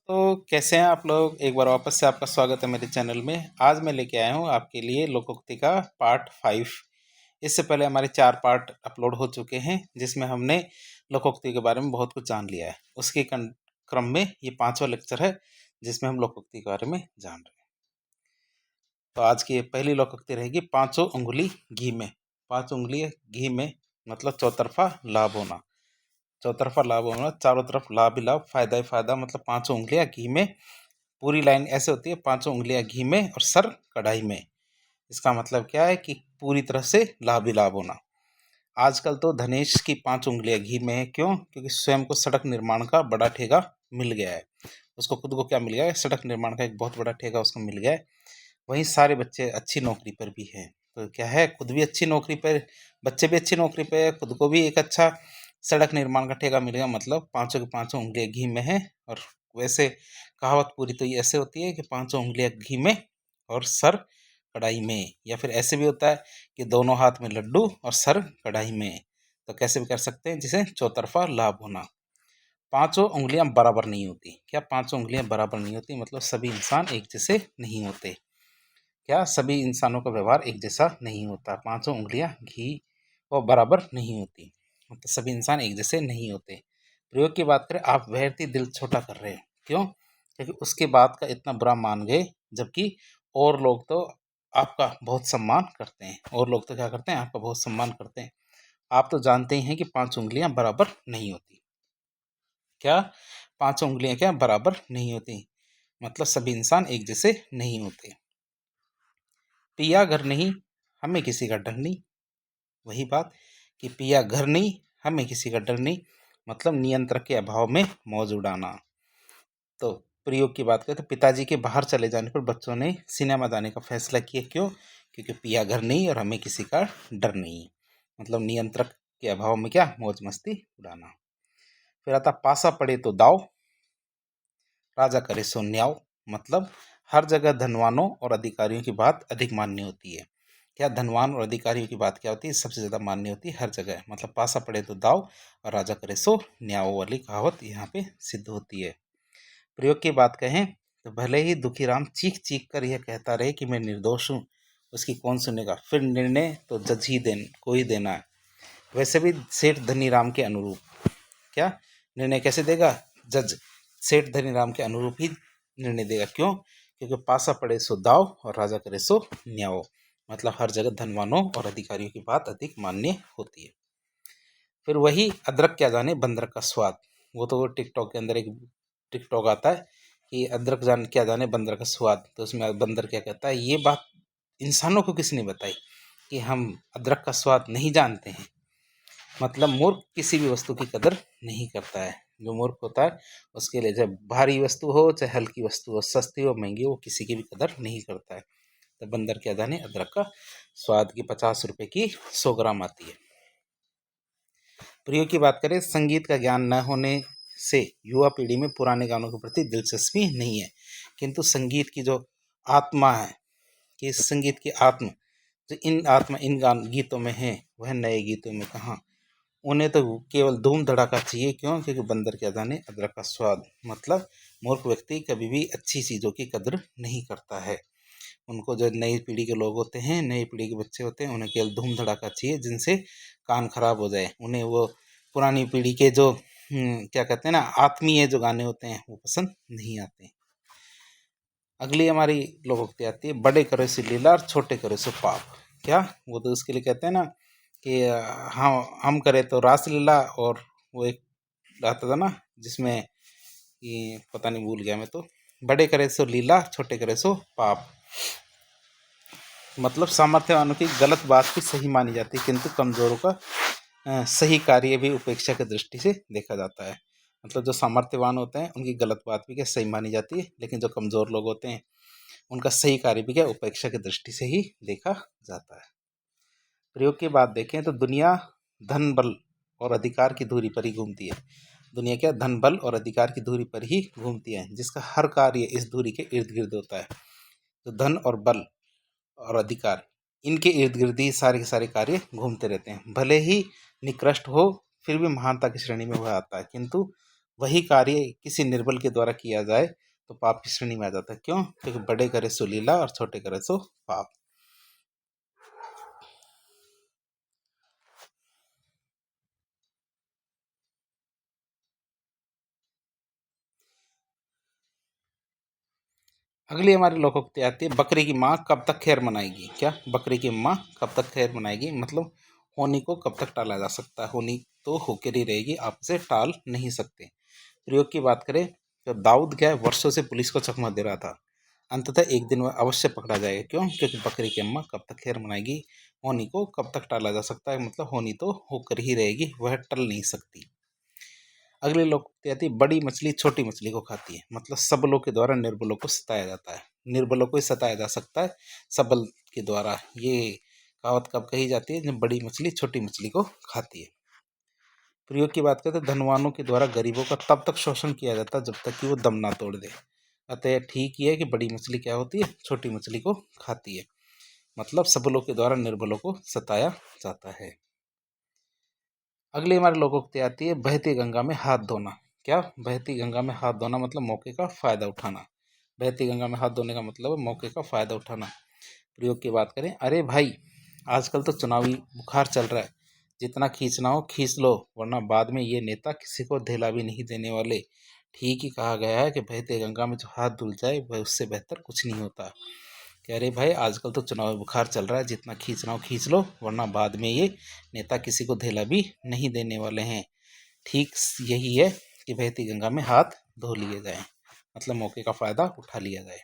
तो कैसे हैं आप लोग। एक बार वापस से आपका स्वागत है मेरे चैनल में। आज मैं लेके आया हूँ आपके लिए लोकोक्ति का पार्ट 5। इससे पहले हमारे 4 पार्ट अपलोड हो चुके हैं जिसमें हमने लोकोक्ति के बारे में बहुत कुछ जान लिया है। उसके क्रम में ये 5वां लेक्चर है जिसमें हम लोकोक्ति के बारे में जान रहे हैं। तो आज की पहली लोकोक्ति रहेगी 5 उंगली घी में। 5 उंगली घी में मतलब चौतरफा लाभ होना। चौतरफा लाभ होना, चारों तरफ लाभ ही लाभ, फायदा ही फायदा, मतलब 5 उंगलियां घी में। पूरी लाइन ऐसे होती है, 5 उंगलियां घी में और सर कढ़ाई में। इसका मतलब क्या है कि पूरी तरह से लाभ ही लाभ होना। आजकल तो धनेश की 5 उंगलियां घी में है। क्यों? क्योंकि स्वयं को सड़क निर्माण का बड़ा ठेका मिल गया है। उसको खुद को क्या मिल गया है? सड़क निर्माण का एक बहुत बड़ा ठेका उसको मिल गया है। वहीं सारे बच्चे अच्छी नौकरी पर भी हैं। तो क्या है, खुद भी अच्छी नौकरी पर, बच्चे भी अच्छी नौकरी पर है, खुद को भी एक अच्छा सड़क निर्माण का ठेका मिल गया। मतलब 5 की 5 उंगलियां घी में है। और वैसे कहावत पूरी तो ये ऐसे होती है कि 5 उंगलियां घी में और सर कढ़ाई में। या फिर ऐसे भी होता है कि दोनों हाथ में लड्डू और सर कढ़ाई में। तो कैसे भी कर सकते हैं, जिसे चौतरफा लाभ होना। 5 उंगलियां बराबर नहीं होती। क्या 5 उंगलियां बराबर नहीं होती? मतलब सभी इंसान एक जैसे नहीं होते। क्या सभी इंसानों का व्यवहार एक जैसा नहीं होता? 5 उंगलियां घी और बराबर नहीं होती, मतलब सभी इंसान एक जैसे नहीं होते। प्रयोग की बात करें, आप व्यर्थ ही दिल छोटा कर रहे हो। क्यों? क्योंकि उसके बात का इतना बुरा मान गए, जबकि और लोग तो आपका बहुत सम्मान करते हैं। और लोग तो क्या करते हैं? आपका बहुत सम्मान करते हैं। आप तो जानते ही हैं कि 5 उंगलियां बराबर नहीं होती। क्या 5 उंगलियां क्या बराबर नहीं होती? मतलब सभी इंसान एक जैसे नहीं होते। पिया घर नहीं, हमें किसी का डर नहीं। वही बात कि पिया घर नहीं, हमें किसी का डर नहीं, मतलब नियंत्रण के अभाव में मौज उड़ाना। तो प्रयोग की बात करें तो पिताजी के बाहर चले जाने पर बच्चों ने सिनेमा जाने का फैसला किया। क्यों? क्योंकि पिया घर नहीं और हमें किसी का डर नहीं। मतलब नियंत्रक के अभाव में क्या मौज मस्ती उड़ाना। फिर आता पासा पड़े तो दाव, राजा करे सो न्याव। मतलब हर जगह धनवानों और अधिकारियों की बात अधिक मान्य होती है। क्या धनवान और अधिकारियों की बात क्या होती है? सबसे ज़्यादा मान्य होती है हर जगह। मतलब पासा पड़े तो दाव और राजा करे सो न्याव वाली कहावत यहाँ पे सिद्ध होती है। प्रयोग की बात कहें तो भले ही दुखीराम चीख चीख कर यह कहता रहे कि मैं निर्दोष हूँ, उसकी कौन सुनेगा? फिर निर्णय तो जज ही को ही देना है। वैसे भी सेठ धनीराम के अनुरूप क्या निर्णय कैसे देगा? जज सेठ धनीराम के अनुरूप ही निर्णय देगा। क्यों? क्योंकि पासा पड़े सो दाव और राजा करे सो न्याव। मतलब हर जगह धनवानों और अधिकारियों की बात अधिक मान्य होती है। फिर वही अदरक क्या जाने बंदर का स्वाद। वो तो टिकटॉक के अंदर एक टिकटॉक आता है कि अदरक जान क्या जाने बंदर का स्वाद। तो उसमें बंदर क्या कहता है, ये बात इंसानों को किसने बताई कि हम अदरक का स्वाद नहीं जानते हैं। मतलब मूर्ख किसी भी वस्तु की कदर नहीं करता है। जो मूर्ख होता है उसके लिए चाहे भारी वस्तु हो चाहे हल्की वस्तु हो, सस्ती हो महंगी हो, किसी की भी कदर नहीं करता है। तो बंदर क्या जाने अदरक का स्वाद की 50 रुपए की 100 ग्राम आती है। प्रयोग की बात करें, संगीत का ज्ञान न होने से युवा पीढ़ी में पुराने गानों के प्रति दिलचस्पी नहीं है। किंतु संगीत की जो आत्मा है, कि संगीत की आत्मा जो इन गान गीतों में है, वह नए गीतों में कहाँ। उन्हें तो केवल धूम धड़ाका चाहिए। क्यों? क्योंकि बंदर क्या जाने अदरक का स्वाद। मतलब मूर्ख व्यक्ति कभी भी अच्छी चीज़ों की कदर नहीं करता है। उनको जो नई पीढ़ी के लोग होते हैं, नई पीढ़ी के बच्चे होते हैं, उन्हें केवल धूम धड़ाका चाहिए जिनसे कान खराब हो जाए। उन्हें वो पुरानी पीढ़ी के जो क्या कहते हैं ना, आत्मीय जो गाने होते हैं वो पसंद नहीं आते। अगली हमारी लोकोक्ति आती है, बड़े करे सो लीला और छोटे करे सो पाप। क्या? वो तो उसके लिए कहते हैं ना कि हाँ हम करें तो रासलीला, और वो एक आता था ना जिसमें ये पता नहीं भूल गया मैं तो। बड़े करे सो लीला, छोटे करे सो पाप। मतलब सामर्थ्यवानों की गलत बात भी सही मानी जाती है, किंतु कमजोरों का सही कार्य भी उपेक्षा की दृष्टि से देखा जाता है। मतलब जो सामर्थ्यवान होते हैं उनकी गलत बात भी क्या सही मानी जाती है, लेकिन जो कमजोर लोग होते हैं उनका सही कार्य भी क्या उपेक्षा की दृष्टि से ही देखा जाता है। प्रयोग की बात देखें तो दुनिया धन बल और अधिकार की धुरी पर ही घूमती है। दुनिया क्या धन बल और अधिकार की धुरी पर ही घूमती है, जिसका हर कार्य इस धुरी के इर्द गिर्द होता है। तो धन और बल और अधिकार, इनके इर्द गिर्द ही सारे के सारे कार्य घूमते रहते हैं। भले ही निकृष्ट हो फिर भी महानता की श्रेणी में वह आता है, किंतु वही कार्य किसी निर्बल के द्वारा किया जाए तो पाप की श्रेणी में आ जाता है। क्यों? क्योंकि बड़े करे सो लीला और छोटे करे सो पाप। अगली हमारी लोकोक्ति आती है, बकरी की माँ कब तक खैर मनाएगी। क्या? बकरी की माँ कब तक खैर मनाएगी, मतलब होनी को कब तक टाला जा सकता है। होनी तो होकर ही रहेगी, आप इसे टाल नहीं सकते। प्रयोग की बात करें तो दाऊद क्या है, वर्षों से पुलिस को चकमा दे रहा था, अंततः एक दिन वह अवश्य पकड़ा जाएगा। क्यों? क्योंकि बकरी की अम्मा कब तक खैर मनाएगी, होनी को कब तक टाला जा सकता है, मतलब होनी तो होकर ही रहेगी, वह टल नहीं सकती। अगले लोकोक्ति आती है, बड़ी मछली छोटी मछली को खाती है, मतलब सबलों के द्वारा निर्बलों को सताया जाता है। निर्बलों को ही सताया जा सकता है सबल के द्वारा। ये कहावत कब कही जाती है? जब बड़ी मछली छोटी मछली को खाती है। प्रयोग की बात करें तो धनवानों के द्वारा गरीबों का तब तक शोषण किया जाता है जब तक कि वो दम ना तोड़ दे। अतः ठीक ही है कि बड़ी मछली क्या होती है, छोटी मछली को खाती है, मतलब सबलों के द्वारा निर्बलों को सताया जाता है। अगली हमारे लोकोक्ति आती है, बहती गंगा में हाथ धोना। क्या? बहती गंगा में हाथ धोना मतलब मौके का फायदा उठाना। बहती गंगा में हाथ धोने का मतलब है मौके का फायदा उठाना। प्रयोग की बात करें, अरे भाई आजकल तो चुनावी बुखार चल रहा है, जितना खींचना हो खींच लो, वरना बाद में ये नेता किसी को धेला भी नहीं देने वाले। ठीक ही कहा गया है कि बहती गंगा में जो हाथ धुल जाए वह उससे बेहतर कुछ नहीं होता। कह रहे भाई आजकल तो चुनाव बुखार चल रहा है, जितना खींचना हो खींच लो, वरना बाद में ये नेता किसी को धेला भी नहीं देने वाले हैं। ठीक यही है कि बहती गंगा में हाथ धो लिए जाए, मतलब मौके का फायदा उठा लिया जाए।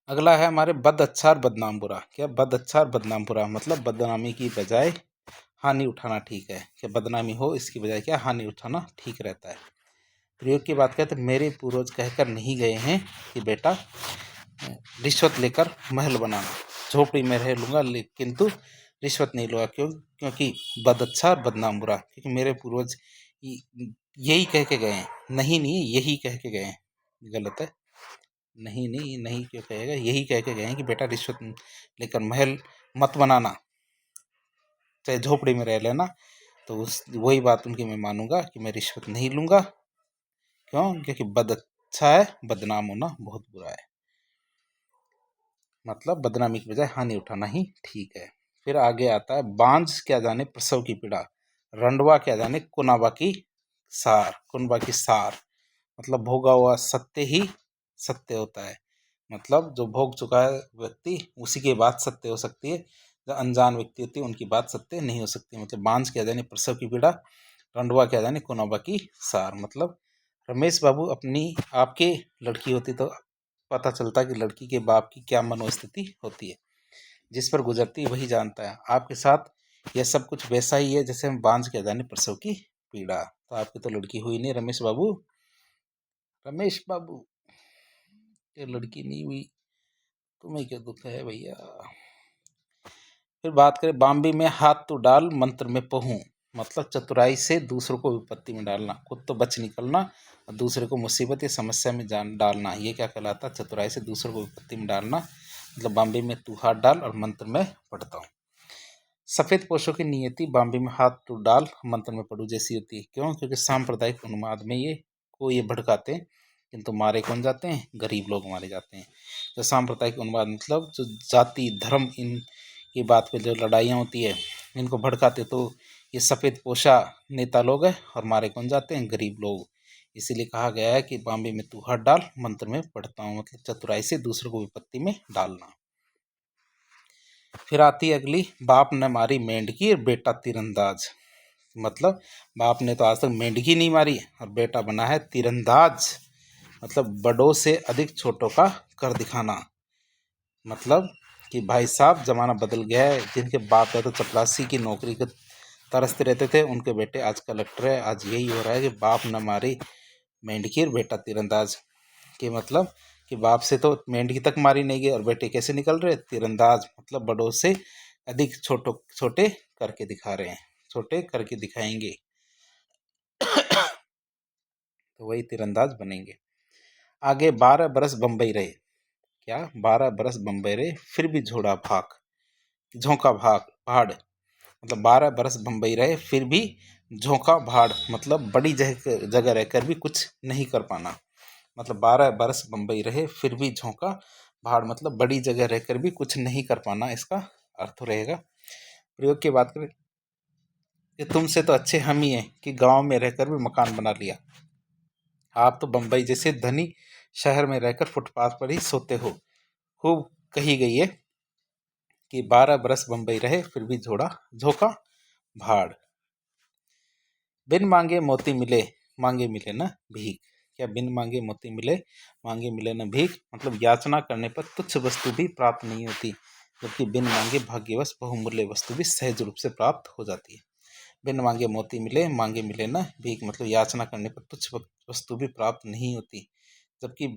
अगला है हमारे बद अच्छा और बदनाम बुरा। क्या? बद अच्छा और बदनाम बुरा मतलब बदनामी की बजाय हानि उठाना ठीक है, क्या बदनामी हो इसकी बजाय क्या हानि उठाना ठीक रहता है। प्रयोग की बात करें तो मेरे पूर्वज कहकर नहीं गए हैं कि बेटा रिश्वत लेकर महल बनाना, झोपड़ी में रह लूँगा किंतु रिश्वत नहीं लूँगा। क्यों? क्योंकि बद अच्छा और बदनाम बुरा, क्योंकि मेरे पूर्वज यही कह के गए हैं, नहीं नहीं यही कह के गए हैं, गलत है, नहीं नहीं नहीं क्यों कहेगा, यही कह के गए हैं कि बेटा रिश्वत लेकर महल मत बनाना, चाहे झोपड़ी में रह लेना। तो उस वही बात उनकी मैं मानूंगा कि मैं रिश्वत नहीं लूँगा। क्यों? क्योंकि बद अच्छा है, बदनाम होना बहुत बुरा है, मतलब बदनामी की बजाय हानि उठाना ही ठीक है। फिर आगे आता है, बांझ क्या जाने प्रसव की पीड़ा, रंडवा क्या जाने कुनाबा की सार। कुनबा की सार मतलब भोगा हुआ सत्य ही सत्य होता है, मतलब जो भोग चुका है व्यक्ति उसी की बात सत्य हो सकती है, जो अनजान व्यक्ति होती है उनकी बात सत्य नहीं हो सकती। मतलब बांझ क्या जाने प्रसव की पीड़ा, रंडवा क्या जाने कुनाबा की सार, मतलब रमेश बाबू अपनी आपके लड़की होती तो पता चलता कि लड़की के बाप की क्या मनोस्थिति होती है, जिस पर गुजरती वही जानता है। आपके साथ यह सब कुछ वैसा ही है जैसे हम बांझ के जाने प्रसव की पीड़ा। तो आपकी तो लड़की हुई नहीं रमेश बाबू, रमेश बाबू ये लड़की नहीं हुई, तुम्हें क्या दुख है भैया। फिर बात करें, बाम्बी में हाथ तो डाल मंत्र में पहूं, मतलब चतुराई से दूसरों को विपत्ति में डालना, खुद तो बच निकलना और दूसरे को मुसीबत या समस्या में जान डालना, ये क्या कहलाता है? चतुराई से दूसरों को विपत्ति में डालना। मतलब बाम्बे में तू हाथ डाल और मंत्र में पढ़ता हूँ। सफेद पोशों की नियति बाम्बे में हाथ तो डाल मंत्र में पढ़ू जैसी होती है। क्यों? क्योंकि सांप्रदायिक उन्माद में ये भड़काते हैं, किंतु मारे कौन जाते हैं? गरीब लोग मारे जाते हैं। तो सांप्रदायिक उन्माद मतलब जो जाति धर्म इन की बात पे जो लड़ाइयाँ होती है इनको भड़काते, तो ये सफ़ेद पोशा नेता लोग हैं और मारे कौन जाते हैं? गरीब लोग। इसीलिए कहा गया है कि बाम्बे में तू हाथ डाल मंत्र में पढ़ता हूँ, मतलब चतुराई से दूसरों को विपत्ति में डालना। फिर आती है अगली, बाप ने मारी मेंढकी और बेटा तीरंदाज। मतलब बाप ने तो आज तक मेंढकी नहीं मारी और बेटा बना है तीरंदाज, मतलब बड़ों से अधिक छोटों का कर दिखाना। मतलब कि भाई साहब जमाना बदल गया है, जिनके बाप है तो चपरासी की नौकरी के तरसते रहते थे उनके बेटे आज कलेक्टर है। आज यही हो रहा है कि बाप न मारी मेंढकी और बेटा तीरंदाज, कि मतलब कि बाप से तो मेंढकी तक मारी नहीं गई और बेटे कैसे निकल रहे? तीरंदाज, मतलब बड़ों से अधिक छोटे करके दिखा रहे हैं, छोटे करके दिखाएंगे तो वही तीरंदाज बनेंगे। आगे 12 बरस बम्बई रहे। क्या? 12 बरस बम्बई रहे फिर भी झोंका भाग पहाड़, मतलब 12 बरस बम्बई रहे फिर भी झोंका भाड़ मतलब बड़ी जगह रहकर भी कुछ नहीं कर पाना। मतलब 12 बरस बम्बई रहे फिर भी झोंका भाड़ मतलब बड़ी जगह रहकर भी कुछ नहीं कर पाना, इसका अर्थ रहेगा। प्रयोग की बात करें कि तुमसे तो अच्छे हम ही हैं कि गांव में रहकर भी मकान बना लिया। आप तो बम्बई जैसे धनी शहर में रहकर फुटपाथ पर ही सोते हो। खूब कही गई है कि 12 बरस बम्बई रहे फिर भी झोड़ा झोंका भाड़। बिन मांगे मोती मिले मांगे मिले न भीख। क्या बिन मांगे मोती मिले मांगे मिले न भीख मतलब याचना करने पर तुच्छ वस्तु भी प्राप्त नहीं होती, जबकि बिन मांगे भाग्यवश बहुमूल्य वस्तु भी सहज रूप से प्राप्त हो जाती है। बिन मांगे मोती मिले मांगे मिले न भीख मतलब याचना करने पर तुच्छ वस्तु भी प्राप्त नहीं होती, जबकि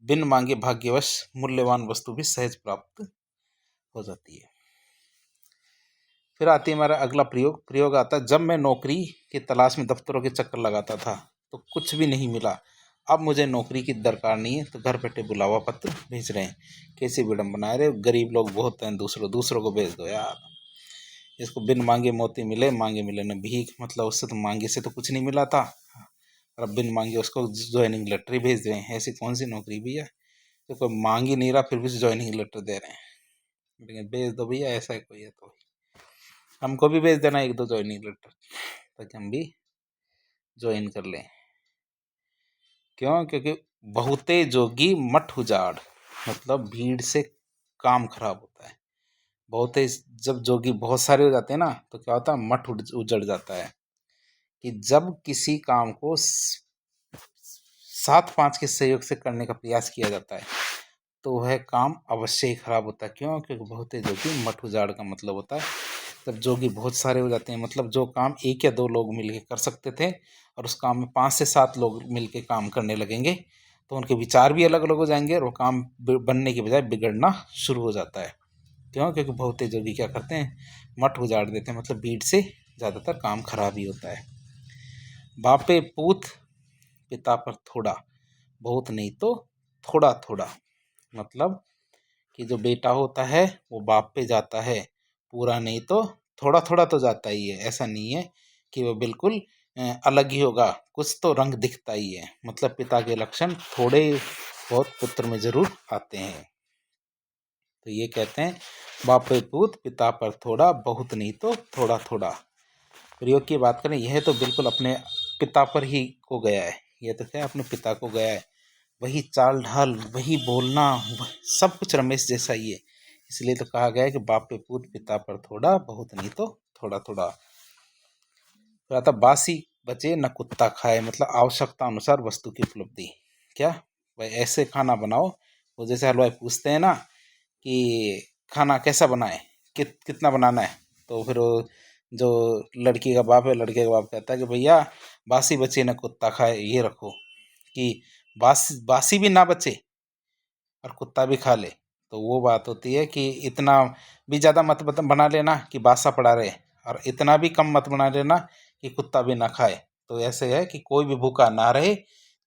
बिन मांगे भाग्यवश मूल्यवान वस्तु भी सहज प्राप्त हो जाती है। फिर आती है हमारा अगला प्रयोग आता है, जब मैं नौकरी की तलाश में दफ्तरों के चक्कर लगाता था तो कुछ भी नहीं मिला। अब मुझे नौकरी की दरकार नहीं है तो घर बैठे बुलावा पत्र भेज रहे हैं। कैसी विडम्बना है रे, गरीब लोग बहुत हैं, दूसरों को भेज दो यार। इसको बिन मांगे मोती मांगे मिले न भीख मतलब उससे तो मांगे से तो कुछ नहीं मिला था, और अब बिन मांगे उसको ज्वाइनिंग लेटर ही भेज रहे हैं। ऐसी कौन सी नौकरी भैया तो कोई मांग ही नहीं रहा फिर भी ज्वाइनिंग लेटर दे रहे हैं। लेकिन भेज दो भैया, ऐसा है कोई है तो हमको भी भेज देना एक दो ज्वाइनिंग लेटर ताकि हम भी ज्वाइन कर लें। क्यों? क्योंकि बहुते जोगी मठ उजाड़ मतलब भीड़ से काम खराब होता है। बहुते जब जोगी बहुत सारे हो जाते हैं ना तो क्या होता है, मठ उजड़ जाता है। कि जब किसी काम को 7-5 के सहयोग से करने का प्रयास किया जाता है तो वह काम अवश्य ही खराब होता है। क्यों? क्योंकि बहुते जोगी मठ उजाड़ का मतलब होता है जब जोगी बहुत सारे हो जाते हैं, मतलब जो काम 1 या 2 लोग मिलके कर सकते थे और उस काम में 5 से 7 लोग मिलके काम करने लगेंगे तो उनके विचार भी अलग अलग हो जाएंगे और वो काम बनने के बजाय बिगड़ना शुरू हो जाता है। क्यों? क्योंकि बहुते जोगी क्या करते हैं, मठ उजाड़ देते हैं, मतलब भीड़ से ज़्यादातर काम खराब ही होता है। बापे पूत पिता पर थोड़ा, बहुत नहीं तो थोड़ा थोड़ा मतलब कि जो बेटा होता है वो बाप पे जाता है, पूरा नहीं तो थोड़ा थोड़ा तो जाता ही है। ऐसा नहीं है कि वो बिल्कुल अलग ही होगा, कुछ तो रंग दिखता ही है। मतलब पिता के लक्षण थोड़े बहुत पुत्र में जरूर आते हैं। तो ये कहते हैं बाप पे पूत पिता पर थोड़ा, बहुत नहीं तो थोड़ा थोड़ा। प्रयोग की बात करें यह तो बिल्कुल अपने पिता पर ही को गया है। यह तो क्या अपने पिता को गया है, वही चाल ढाल वही बोलना सब कुछ रमेश जैसा ही है। इसलिए तो कहा गया है कि बाप पे पूत पिता पर थोड़ा, बहुत नहीं तो थोड़ा थोड़ा। फिर आता बासी बचे न कुत्ता खाए मतलब आवश्यकता अनुसार वस्तु की उपलब्धि। क्या भाई ऐसे खाना बनाओ, वो जैसे हलवाई पूछते हैं ना कि खाना कैसा बनाए, कितना बनाना है, तो फिर वो जो लड़की का बाप है लड़के का बाप कहता है कि भैया बासी बचे न कुत्ता खाए, ये रखो कि बासी बासी भी ना बचे और कुत्ता भी खा ले। तो वो बात होती है कि इतना भी ज़्यादा मत बना लेना कि बासा पड़ा रहे और इतना भी कम मत बना लेना कि कुत्ता भी ना खाए। तो ऐसे है कि कोई भी भूखा ना रहे,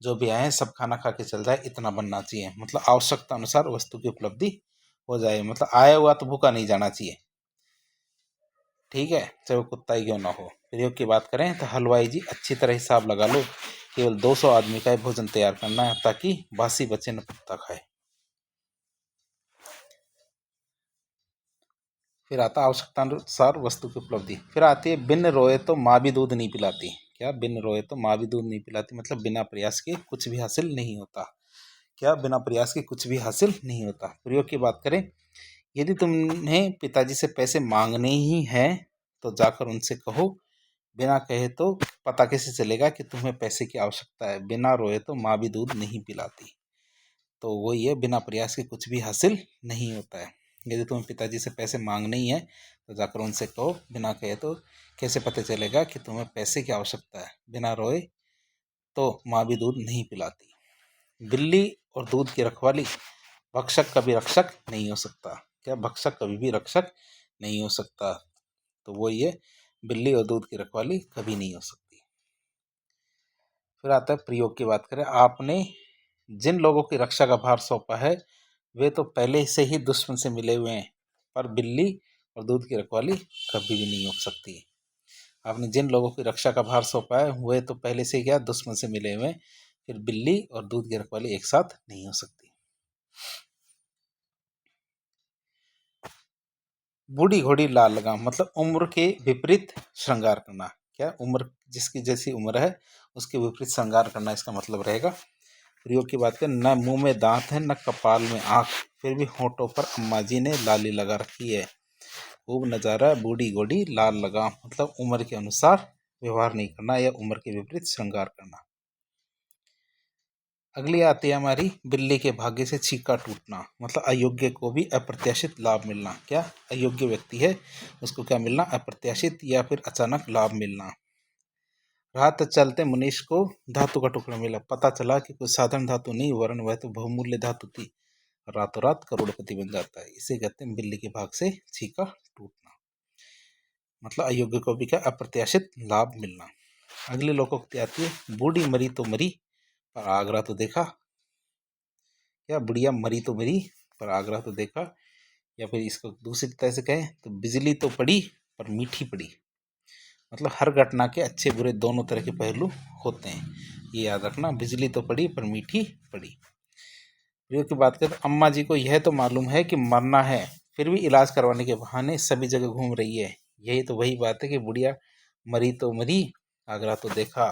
जो भी आए सब खाना खा के चल जाए, इतना बनना चाहिए। मतलब आवश्यकता अनुसार वस्तु की उपलब्धि हो जाए, मतलब आया हुआ तो भूखा नहीं जाना चाहिए। ठीक है, चाहे वो कुत्ता ही क्यों ना हो। प्रयोग की बात करें तो हलवाई जी अच्छी तरह हिसाब लगा लो, केवल 200 आदमी का भोजन तैयार करना है ताकि बासी बचे न कुत्ता खाए। फिर आता आवश्यकता अनुसार वस्तु की उपलब्धि। फिर आती है बिन रोए तो माँ भी दूध नहीं पिलाती। क्या बिन रोए तो माँ भी दूध नहीं पिलाती मतलब बिना प्रयास के कुछ भी हासिल नहीं होता। क्या बिना प्रयास के कुछ भी हासिल नहीं होता। प्रयोग की बात करें, यदि तुम्हें पिताजी से पैसे मांगने ही हैं तो जाकर उनसे कहो, बिना कहे तो पता कैसे चलेगा कि तुम्हें पैसे की आवश्यकता है। बिना रोए तो माँ भी दूध नहीं पिलाती। तो वही है, बिना प्रयास के कुछ भी हासिल नहीं होता है। यदि तुम्हें पिताजी से पैसे मांगने ही है तो जाकर उनसे कहो, बिना कहे तो कैसे पता चलेगा कि तुम्हें पैसे की आवश्यकता है। बिना रोए तो माँ भी दूध नहीं पिलाती। बिल्ली और दूध की रखवाली, भक्षक कभी रक्षक नहीं हो सकता। क्या भक्षक कभी भी रक्षक नहीं हो सकता। तो वही है, बिल्ली और दूध की रखवाली कभी नहीं हो सकती। फिर आता है प्रयोग की बात करें, आपने जिन लोगों की रक्षा का भार सौंपा है वे तो पहले से ही दुश्मन से मिले हुए हैं, पर बिल्ली और दूध की रखवाली कभी भी नहीं हो सकती। आपने जिन लोगों की रक्षा का भार सौंपा है वे तो पहले से क्या दुश्मन से मिले हुए, फिर बिल्ली और दूध की रखवाली एक साथ नहीं हो सकती। बूढ़ी घोड़ी लाल लगाम मतलब उम्र के विपरीत श्रृंगार करना। क्या उम्र जिसकी जैसी उम्र है उसके विपरीत श्रृंगार करना इसका मतलब रहेगा। प्रयोग की बात करें, न मुंह में दांत है न कपाल में आंख, फिर भी होठों पर अम्मा जी ने लाली लगा रखी है। खूब नजारा बूढ़ी घोड़ी लाल लगाम मतलब उम्र के अनुसार व्यवहार नहीं करना या उम्र के विपरीत श्रृंगार करना। अगली आती है हमारी बिल्ली के भाग्य से छीका टूटना मतलब अयोग्य को भी अप्रत्याशित लाभ मिलना। क्या अयोग्य व्यक्ति है उसको क्या मिलना, अप्रत्याशित या फिर अचानक लाभ मिलना। रात चलते मुनीष को धातु का टुकड़ा मिला, पता चला कि कोई साधारण धातु नहीं वरन वह तो बहुमूल्य धातु थी। रातों रात करोड़पति बन जाता है, इसे कहते हैं बिल्ली के भाग से छीका टूटना मतलब अयोग्य को भी क्या अप्रत्याशित लाभ मिलना। अगली लोकोक्ति आती है, बूढ़ी मरी तो मरी पर आगरा तो देखा। क्या बुढ़िया मरी तो मरी पर आगरा तो देखा, या फिर इसको दूसरी तरह से कहें तो बिजली तो पड़ी पर मीठी पड़ी मतलब हर घटना के अच्छे बुरे दोनों तरह के पहलू होते हैं, ये याद रखना। बिजली तो पड़ी पर मीठी पड़ी। प्रयोग की बात करें तो अम्मा जी को यह तो मालूम है कि मरना है, फिर भी इलाज करवाने के बहाने सभी जगह घूम रही है। यही तो वही बात है कि बुढ़िया मरी तो मरी आगरा तो देखा,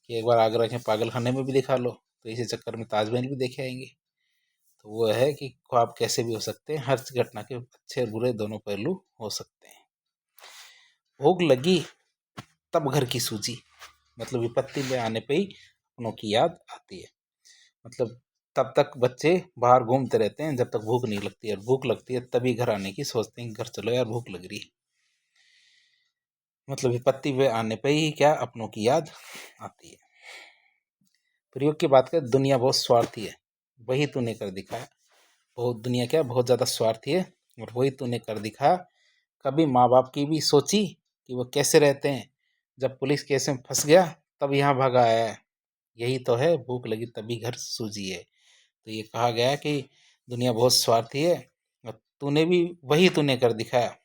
कि एक बार आगरा के पागल खाने में भी दिखा लो तो इसी चक्कर में ताजमहल भी देखे आएंगे। तो वो है कि ख्वाब कैसे भी हो सकते हैं, हर घटना के अच्छे और बुरे दोनों पहलू हो सकते हैं। भूख लगी तब घर की सूजी मतलब विपत्ति में आने पे ही अपनों की याद आती है। मतलब तब तक बच्चे बाहर घूमते रहते हैं जब तक भूख नहीं लगती है, और भूख लगती है तभी घर आने की सोचते हैं, घर चलो यार भूख लग रही है। मतलब विपत्ति में आने पे ही क्या अपनों की याद आती है। प्रयोग की बात करें, दुनिया बहुत स्वार्थी है वही तूने कर दिखाया। बहुत दुनिया क्या बहुत ज़्यादा स्वार्थी है और वही तूने कर दिखाया। कभी माँ बाप की भी सोची कि वो कैसे रहते हैं, जब पुलिस केस में फंस गया तब यहाँ भागा आया है। यही तो है भूख लगी तभी घर सूझी है। तो ये कहा गया कि दुनिया बहुत स्वार्थी है और तूने भी वही तूने कर दिखाया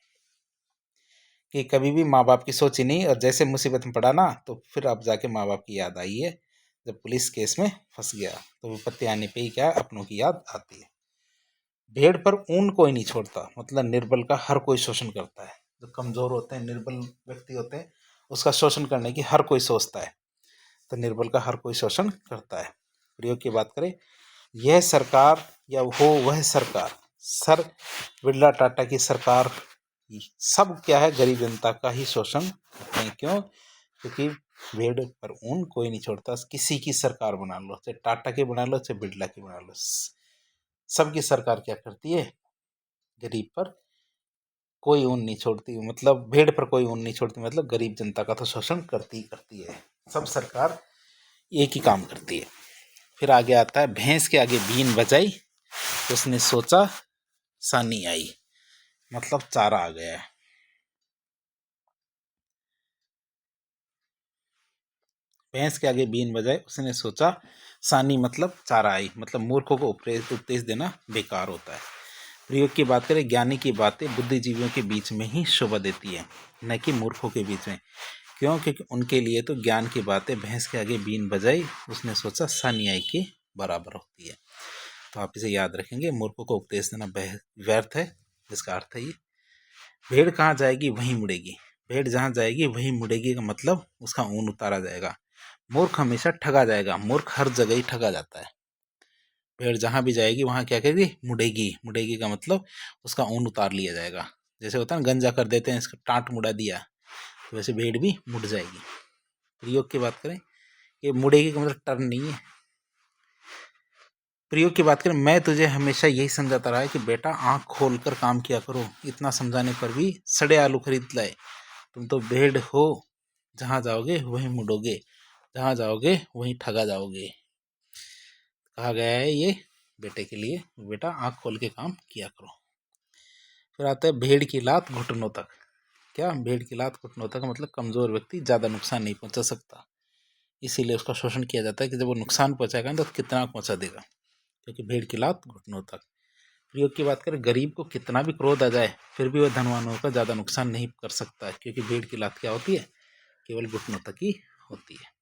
कि कभी भी माँ बाप की सोची नहीं, और जैसे मुसीबत में पड़ा ना तो फिर अब जाके माँ बाप की याद आई है। जब पुलिस केस में फंस गया तो विपत्ति आने पे ही क्या अपनों की याद आती है। भेड़ पर ऊन कोई नहीं छोड़ता मतलब निर्बल का हर कोई शोषण करता है। जो कमजोर होते हैं निर्बल व्यक्ति होते हैं उसका शोषण करने की हर कोई सोचता है, तो निर्बल का हर कोई शोषण करता है। प्रयोग की बात करें, यह सरकार या हो वह सरकार, सर बिरला टाटा की सरकार सब क्या है गरीब जनता का ही शोषण करते हैं। क्यों? क्योंकि भेड़ पर ऊन कोई नहीं छोड़ता। किसी की सरकार बना लो, चाहे टाटा की बना लो चाहे बिरला की बना लो, सबकी सरकार क्या करती है गरीब पर कोई ऊन नहीं छोड़ती। मतलब भेड़ पर कोई ऊन नहीं छोड़ती मतलब गरीब जनता का तो शोषण करती ही करती है। सब सरकार एक ही काम करती है। फिर आगे आता है, भैंस के आगे बीन बजाई उसने सोचा सानी आई मतलब चारा आ गया है। भैंस के आगे बीन बजाए उसने सोचा सानी मतलब चारा आई मतलब मूर्खों को उपदेश देना बेकार होता है। प्रयोग की बात करें, ज्ञानी की बातें बुद्धिजीवियों के बीच में ही शोभा देती है न कि मूर्खों के बीच में। क्यों? क्योंकि उनके लिए तो ज्ञान की बातें भैंस के आगे बीन बजाई उसने सोचा सानी आई के बराबर होती है। तो आप इसे याद रखेंगे, मूर्खों को उपदेश देना व्यर्थ है, जिसका अर्थ है ये। भेड़ कहाँ जाएगी वहीं मुड़ेगी, भेड़ जहाँ जाएगी वहीं मुड़ेगी का मतलब उसका ऊन उतारा जाएगा। मूर्ख हमेशा ठगा जाएगा, मूर्ख हर जगह ही ठगा जाता है। भेड़ जहाँ भी जाएगी वहाँ क्या करेगी, मुड़ेगी। मुड़ेगी का मतलब उसका ऊन उतार लिया जाएगा। जैसे होता है ना गंजा कर देते हैं, इसका टाँट मुड़ा दिया, तो वैसे भेड़ भी मुड़ जाएगी। प्रयोग की बात करें, ये मुड़ेगी का मतलब टर्न नहीं है। प्रयोग की बात करें, मैं तुझे हमेशा यही समझाता रहा है कि बेटा आँख खोल कर काम किया करो, इतना समझाने पर भी सड़े आलू खरीद लाए। तुम तो भेड़ हो, जहाँ जाओगे वहीं मुड़ोगे, जहाँ जाओगे वहीं ठगा जाओगे। कहा गया है ये बेटे के लिए, बेटा आँख खोल के काम किया करो। फिर आता है भेड़ की लात घुटनों तक। क्या? भेड़ की लात घुटनों तक मतलब कमजोर व्यक्ति ज़्यादा नुकसान नहीं पहुंचा सकता, इसीलिए उसका शोषण किया जाता है कि जब वो नुकसान पहुंचाएगा तो कितना पहुंचा देगा, क्योंकि भेड़ की लात घुटनों तक। प्रयोग की बात करें, गरीब को कितना भी क्रोध आ जाए फिर भी वह धनवानों का ज़्यादा नुकसान नहीं कर सकता है, क्योंकि भेड़ की लात क्या होती है केवल घुटनों तक ही होती है।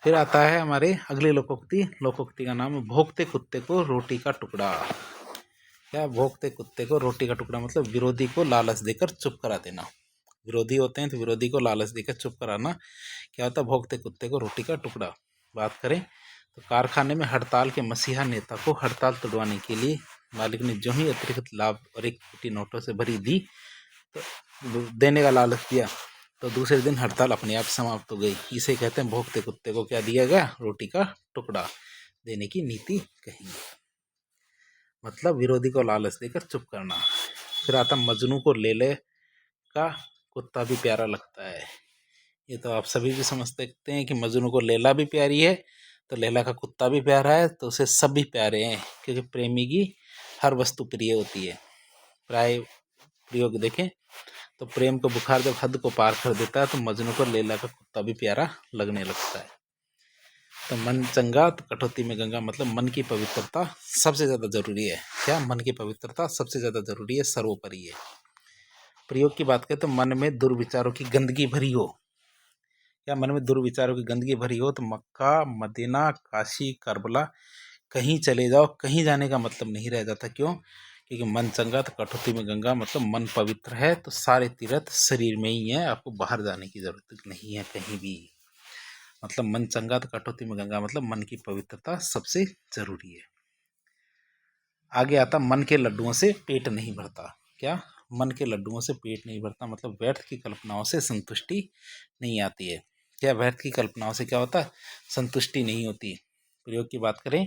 फिर आता है हमारे अगली लोकोक्ति। लोकोक्ति का नाम है भोंकते कुत्ते को रोटी का टुकड़ा। क्या? भोंकते कुत्ते को रोटी का टुकड़ा मतलब विरोधी को लालच देकर चुप करा देना। विरोधी होते हैं तो विरोधी को लालच देकर चुप कराना क्या होता है? भोंकते कुत्ते को रोटी का टुकड़ा। बात करें तो कारखाने में हड़ताल के मसीहा नेता को हड़ताल तोड़वाने के लिए मालिक ने जो ही अतिरिक्त लाभ और एक पेटी नोटों से भरी दी तो देने का लालच दिया तो दूसरे दिन हड़ताल अपने आप समाप्त हो गई। इसे कहते हैं भोंकते कुत्ते को क्या दिया गया? रोटी का टुकड़ा देने की नीति कहेंगे। मतलब विरोधी को लालच देकर चुप करना। फिर आता मजनू को लेले का कुत्ता भी प्यारा लगता है। ये तो आप सभी भी समझ सकते हैं कि मजनू को लैला भी प्यारी है तो लैला का कुत्ता भी प्यारा है, तो उसे सब भी प्यारे हैं क्योंकि प्रेमी की हर वस्तु प्रिय होती है। प्राय प्रयोग देखें तो प्रेम को बुखार जब हद को पार कर देता है तो मजनू को लैला का कुत्ता भी प्यारा लगने लगता है। तो मन चंगा तो कटौती में गंगा मतलब मन की पवित्रता सबसे ज़्यादा जरूरी है। क्या? मन की पवित्रता सबसे ज़्यादा जरूरी है, सर्वोपरि है। प्रयोग की बात करें तो मन में दुर्विचारों की गंदगी भरी हो। या मन में दुर्विचारों की गंदगी भरी हो तो मक्का, मदीना, काशी, करबला कहीं चले जाओ, कहीं जाने का मतलब नहीं रह जाता। क्यों? क्योंकि मन चंगा तो कटौती में गंगा मतलब मन पवित्र है तो सारे तीर्थ शरीर में ही है, आपको बाहर जाने की जरूरत नहीं है कहीं भी। मतलब मन चंगा तो कटौती में गंगा मतलब मन की पवित्रता सबसे जरूरी है। आगे आता मन के लड्डुओं से पेट नहीं भरता। क्या? मन के लड्डुओं से पेट नहीं भरता मतलब व्यर्थ की कल्पनाओं से संतुष्टि नहीं आती है। क्या? व्यर्थ की कल्पनाओं से क्या होता है? संतुष्टि नहीं होती। प्रयोग की बात करें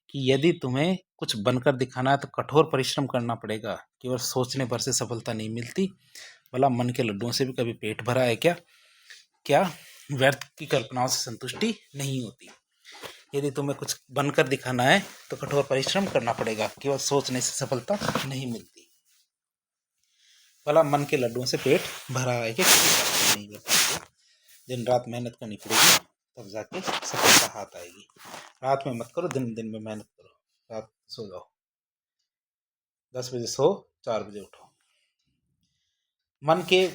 कि यदि तुम्हें कुछ बनकर दिखाना है तो कठोर परिश्रम करना पड़ेगा, केवल सोचने भर से सफलता नहीं मिलती। भला मन के लड्डुओं से भी कभी पेट भरा है क्या? क्या? व्यर्थ की कल्पनाओं से संतुष्टि नहीं होती। यदि तुम्हें कुछ बनकर दिखाना है तो कठोर परिश्रम करना पड़ेगा, केवल सोचने से सफलता नहीं मिलती। भला मन के लड्डुओं से पेट भरा है कि किसी बात से नहीं भरता। दिन रात मेहनत करनी पड़ेगी तब जाके सफलता हाथ आएगी। रात में मत करो, दिन दिन में मेहनत करो। रात सो जाओ, 10 बजे सो, 4 बजे उठो। मन के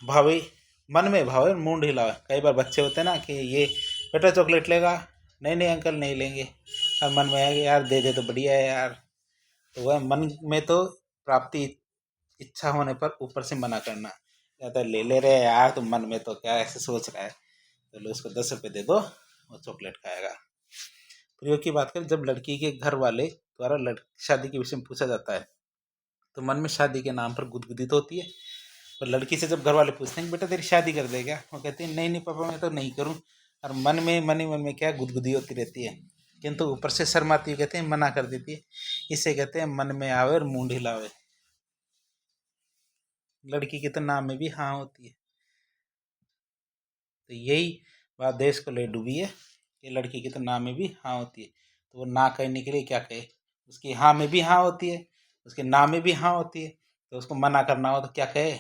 भावे मन में भावे मुंड हिलावे। कई बार बच्चे होते हैं ना कि ये बेटा चॉकलेट लेगा, नहीं नहीं अंकल नहीं लेंगे। और मन में है कि यार दे दे तो बढ़िया है यार। तो वह मन में तो प्राप्ति इच्छा होने पर ऊपर से मना करना, या तो ले ले रहे यार, तो मन में तो क्या ऐसे सोच रहा है, तो लो उसको 10 रुपये दे दो, वो चॉकलेट खाएगा। प्रयोग की बात करें, जब लड़की के घर वाले द्वारा शादी के विषय में पूछा जाता है तो मन में शादी के नाम पर गुदगुदी तो होती है। पर लड़की से जब घर वाले पूछते हैं बेटा तेरी शादी कर देगा, वो कहती है नहीं नहीं पापा मैं तो नहीं करूँ। और मन ही मन में क्या गुदगुदी होती रहती है, किंतु ऊपर से शर्माती है, कहते हैं मना कर देती है। इसे कहते हैं मन में आवे और मुंह हिलावे। लड़की के तो नाम में भी हाँ होती है। तो यही बात देश को ले डूबी है कि लड़की के तो नाम में भी हाँ होती है, तो वो ना कहने के लिए क्या कहे? उसकी हाँ में भी हाँ होती है, उसके नाम में भी हाँ होती है, तो उसको मना करना हो तो क्या कहे?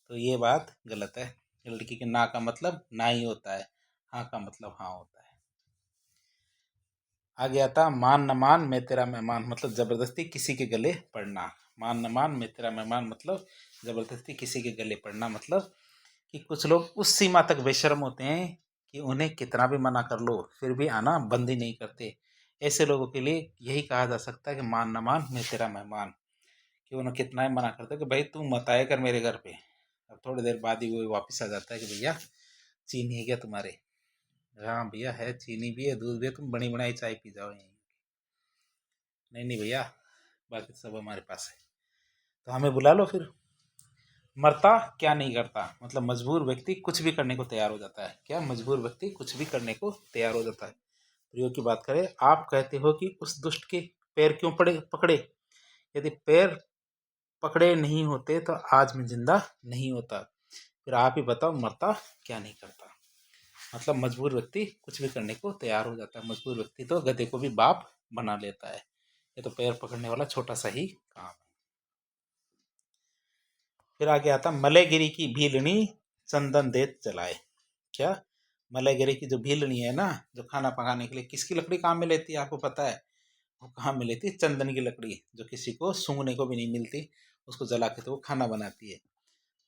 तो ये बात गलत है। लड़की के ना का मतलब ना ही होता है, हाँ का मतलब हाँ होता है। आगे आता मान न मान मैं तेरा मेहमान मतलब जबरदस्ती किसी के गले पड़ना। मान न मान मैं तेरा मेहमान मतलब जबरदस्ती किसी के गले पड़ना मतलब कि कुछ लोग उस सीमा तक बेशर्म होते हैं कि उन्हें कितना भी मना कर लो फिर भी आना बंद ही नहीं करते। ऐसे लोगों के लिए यही कहा जा सकता है कि मान न मान मैं तेरा मेहमान। कि उन्हें कितना ही मना करता है कि भाई तू मत आया कर मेरे घर पे, अब थोड़ी देर बाद ही वो वापस आ जाता है कि भैया चीनी है क्या तुम्हारे? हाँ भैया है, चीनी भी है, दूध भी है, तुम बनी बनाई चाय पी जाओ यहीं। नहीं नहीं भैया, बाकी सब हमारे पास है, तो हमें बुला लो फिर। मरता क्या नहीं करता मतलब मजबूर व्यक्ति कुछ भी करने को तैयार हो जाता है। क्या? मजबूर व्यक्ति कुछ भी करने को तैयार हो जाता है। प्रयोग की बात करें, आप कहते हो कि उस दुष्ट के पैर क्यों पड़े पकड़े? यदि पैर पकड़े नहीं होते तो आज मैं जिंदा नहीं होता। फिर आप ही बताओ मरता क्या नहीं करता। मतलब मजबूर व्यक्ति कुछ भी करने को तैयार हो जाता है। मजबूर व्यक्ति तो गधे को भी बाप बना लेता है। ये तो पैर पकड़ने वाला छोटा सा ही काम है। फिर आगे आता मलयगिरी की भीलनी चंदन देत जलाए। क्या? मलयगिरी की जो भीलनी है ना, जो खाना पकाने के लिए किसकी लकड़ी काम में लेती है आपको पता है? वो कहाँ में लेती है? चंदन की लकड़ी, जो किसी को सूंघने को भी नहीं मिलती, उसको जला के तो वो खाना बनाती है।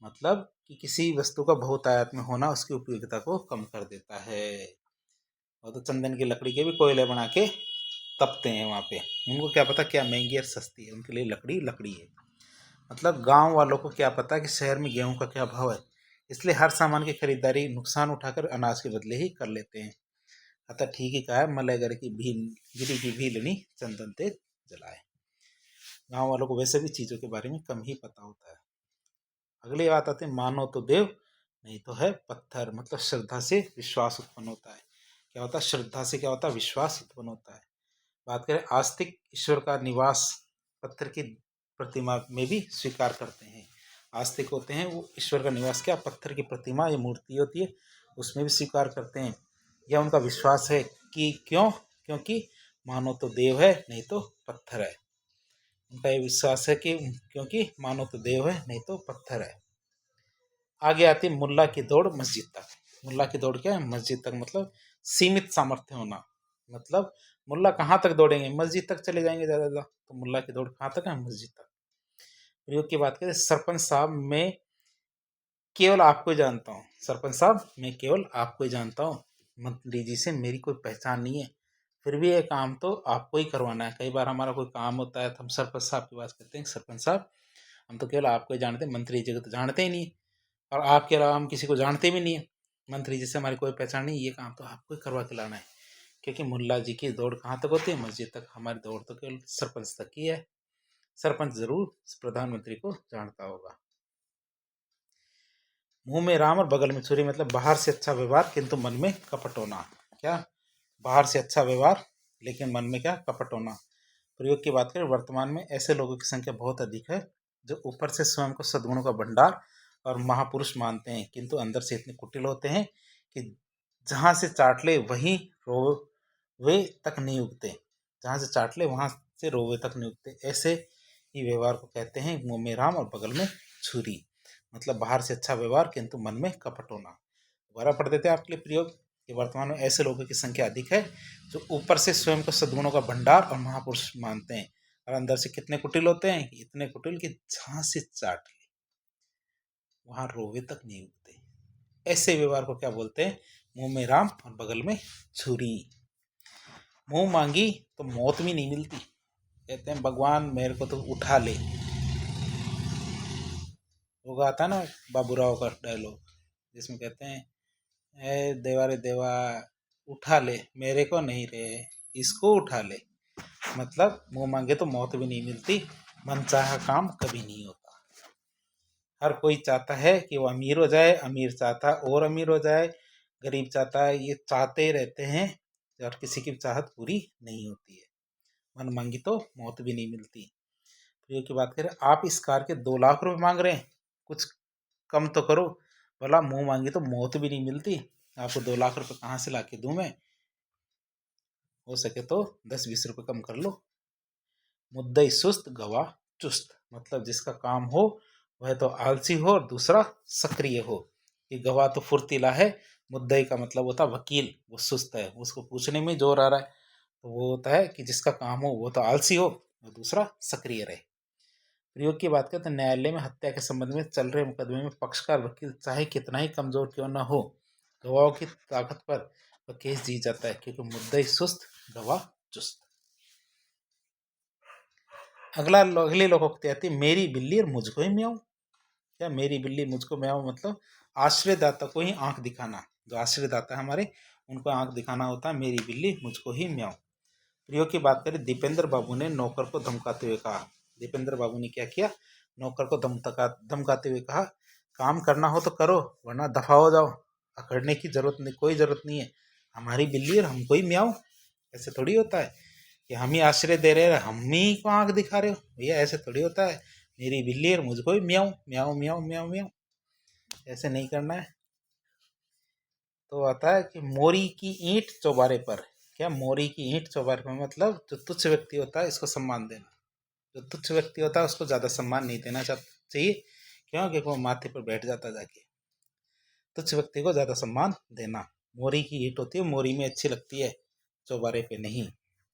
मतलब कि किसी वस्तु का बहुतायत में होना उसकी उपयोगिता को कम कर देता है। और तो चंदन की लकड़ी के भी कोयले बना के तपते हैं वहाँ पे। उनको क्या पता क्या महंगी और सस्ती है, उनके लिए लकड़ी लकड़ी है। मतलब गांव वालों को क्या पता कि शहर में गेहूं का क्या भाव है, इसलिए हर सामान की खरीदारी नुकसान उठाकर अनाज के बदले ही कर लेते हैं। अतः ठीक ही कहा है, मलयगर की भील गिरी की भीलनी चंदन ते जलाए। गांव वालों को वैसे भी चीज़ों के बारे में कम ही पता होता है। अगली बात आती है, मानो तो देव नहीं तो है पत्थर। मतलब श्रद्धा से विश्वास उत्पन्न होता है। क्या होता है श्रद्धा से? क्या होता है? विश्वास उत्पन्न होता है। बात करें आस्तिक, ईश्वर का निवास पत्थर की प्रतिमा में भी स्वीकार करते हैं। आस्तिक होते हैं वो ईश्वर का निवास क्या पत्थर की प्रतिमा या मूर्ति होती है उसमें भी स्वीकार करते हैं। यह उनका विश्वास है कि क्यों? क्योंकि मानो तो देव है नहीं तो पत्थर है। उनका ये विश्वास है कि क्योंकि मानो तो देव है नहीं तो पत्थर है। आगे आती है मुल्ला की दौड़ मस्जिद तक। मुल्ला की दौड़ क्या है? मस्जिद तक। मतलब सीमित सामर्थ्य होना। मतलब मुल्ला कहाँ तक दौड़ेंगे? मस्जिद तक चले जाएंगे ज़्यादा ज़्यादा। तो मुल्ला की दौड़ कहाँ तक है? मस्जिद तक। प्रयोग की बात करें, सरपंच साहब मैं केवल आपको ही जानता हूँ। सरपंच साहब मैं केवल आपको ही जानता हूँ, मंत्री जी से मेरी कोई पहचान नहीं है। फिर भी ये काम तो आपको ही करवाना है। कई बार हमारा कोई काम होता है तो हम सरपंच साहब की बात करते हैं, सरपंच साहब हम तो केवल आपको ही जानते हैं, मंत्री जी को तो जानते ही नहीं है। और आपके अलावा हम किसी को जानते भी नहीं है। मंत्री जी से हमारी कोई पहचान नहीं, ये काम तो आपको ही करवा के लाना है। क्योंकि मुल्ला जी की दौड़ कहाँ तक होती है? मस्जिद तक। हमारी दौड़ तो केवल सरपंच तक ही है। सरपंच जरूर प्रधानमंत्री को जानता होगा। मुंह में राम और बगल में छुरी। मतलब बाहर से अच्छा व्यवहार किंतु मन में कपट होना। क्या? बाहर से अच्छा व्यवहार लेकिन मन में क्या? कपट होना। प्रयोग की बात करें, वर्तमान में ऐसे लोगों की संख्या बहुत अधिक है जो ऊपर से स्वयं को सद्गुणों का भंडार और महापुरुष मानते हैं किंतु अंदर से इतने कुटिल होते हैं कि जहां से चाट ले वहीं रोवे तक नहीं उगते। जहां से चाट ले वहां से रोवे तक नहीं उगते। ऐसे ही व्यवहार को कहते हैं मुंह में राम और बगल में छुरी। मतलब बाहर से अच्छा व्यवहार किंतु मन में कपट होना। दोबारा पढ़ देते हैं आपके लिए प्रयोग कि वर्तमान में ऐसे लोगों की संख्या अधिक है जो ऊपर से स्वयं को सद्गुणों का भंडार और महापुरुष मानते हैं और अंदर से कितने कुटिल होते हैं? इतने कुटिल कि जहां से चाट ले वहां रोवे तक नहीं उगते। ऐसे व्यवहार को क्या बोलते हैं? मुंह में राम और बगल में छुरी। मुंह मांगी तो मौत भी नहीं मिलती। कहते हैं भगवान मेरे को तो उठा ले। वो आता है ना बाबूराव का डायलॉग जिसमें कहते हैं, ए देवा रे देवा उठा ले, मेरे को नहीं रे, इसको उठा ले। मतलब मुंह मांगे तो मौत भी नहीं मिलती, मन चाहा काम कभी नहीं होता। हर कोई चाहता है कि वो अमीर हो जाए, अमीर चाहता है और अमीर हो जाए, गरीब चाहता है, ये चाहते ही रहते हैं और किसी की चाहत पूरी नहीं होती है। मन मांगी तो मौत भी नहीं मिलती। प्रियो की बात करें, आप इस कार के 2 लाख रुपए मांग रहे हैं, कुछ कम तो करो। बोला मुंह मांगी तो मौत भी नहीं मिलती, आपको 2 लाख रुपए कहाँ से ला के दूं मैं? हो सके तो 10-20 रुपए कम कर लो। मुद्दई सुस्त गवाह चुस्त। मतलब जिसका काम हो वह तो आलसी हो और दूसरा सक्रिय हो। ये गवाह तो फुर्तीला है, मुद्दई का मतलब होता है वकील, वो सुस्त है, उसको पूछने में जोर आ रहा है। तो वो होता है कि जिसका काम हो वो तो आलसी हो और दूसरा सक्रिय रहे। प्रयोग की बात करें तो न्यायालय में हत्या के संबंध में चल रहे मुकदमे में पक्षकार वकील चाहे कितना ही कमजोर क्यों न हो, गवाहों की ताकत पर वह केस जीत जाता है क्योंकि मुद्दई सुस्त गवाह चुस्त। अगली लोकोक्ति आती है, मेरी बिल्ली और मुझको ही म्याऊं। क्या मेरी बिल्ली मुझको म्याऊं? मतलब आश्रयदाता को ही आंख दिखाना। जो आश्रयदाता है हमारे उनको आंख दिखाना होता है, मेरी बिल्ली मुझको ही म्याऊं। प्रयोग की बात करें, दीपेंद्र बाबू ने नौकर को धमकाते हुए कहा। दीपेंद्र बाबू ने क्या किया? नौकर को धमकाते हुए कहा, काम करना हो तो करो वरना दफा हो जाओ, अकड़ने की जरूरत नहीं, कोई जरूरत नहीं है, हमारी बिल्ली और हमको ही म्याऊं। ऐसे थोड़ी होता है कि हम ही आश्रय दे रहे हैं, हम ही को आंख दिखा रहे हो भैया, ऐसे थोड़ी होता है। मेरी बिल्ली और मुझको ही म्याऊं म्याऊं म्याऊं म्याऊं म्याऊं, ऐसे नहीं करना है। तो आता है कि मोरी की ईंट चौबारे पर। क्या मोरी की ईंट चौबारे पर? मतलब जो तुच्छ व्यक्ति होता है इसको सम्मान देना। जो तुच्छ व्यक्ति होता है उसको ज़्यादा सम्मान नहीं देना चाहिए। क्यों? क्योंकि वो माथे पर बैठ जाता जाके। तुच्छ व्यक्ति को ज़्यादा सम्मान देना। मोरी की ईंट होती है, मोरी में अच्छी लगती है, चौबारे पे नहीं।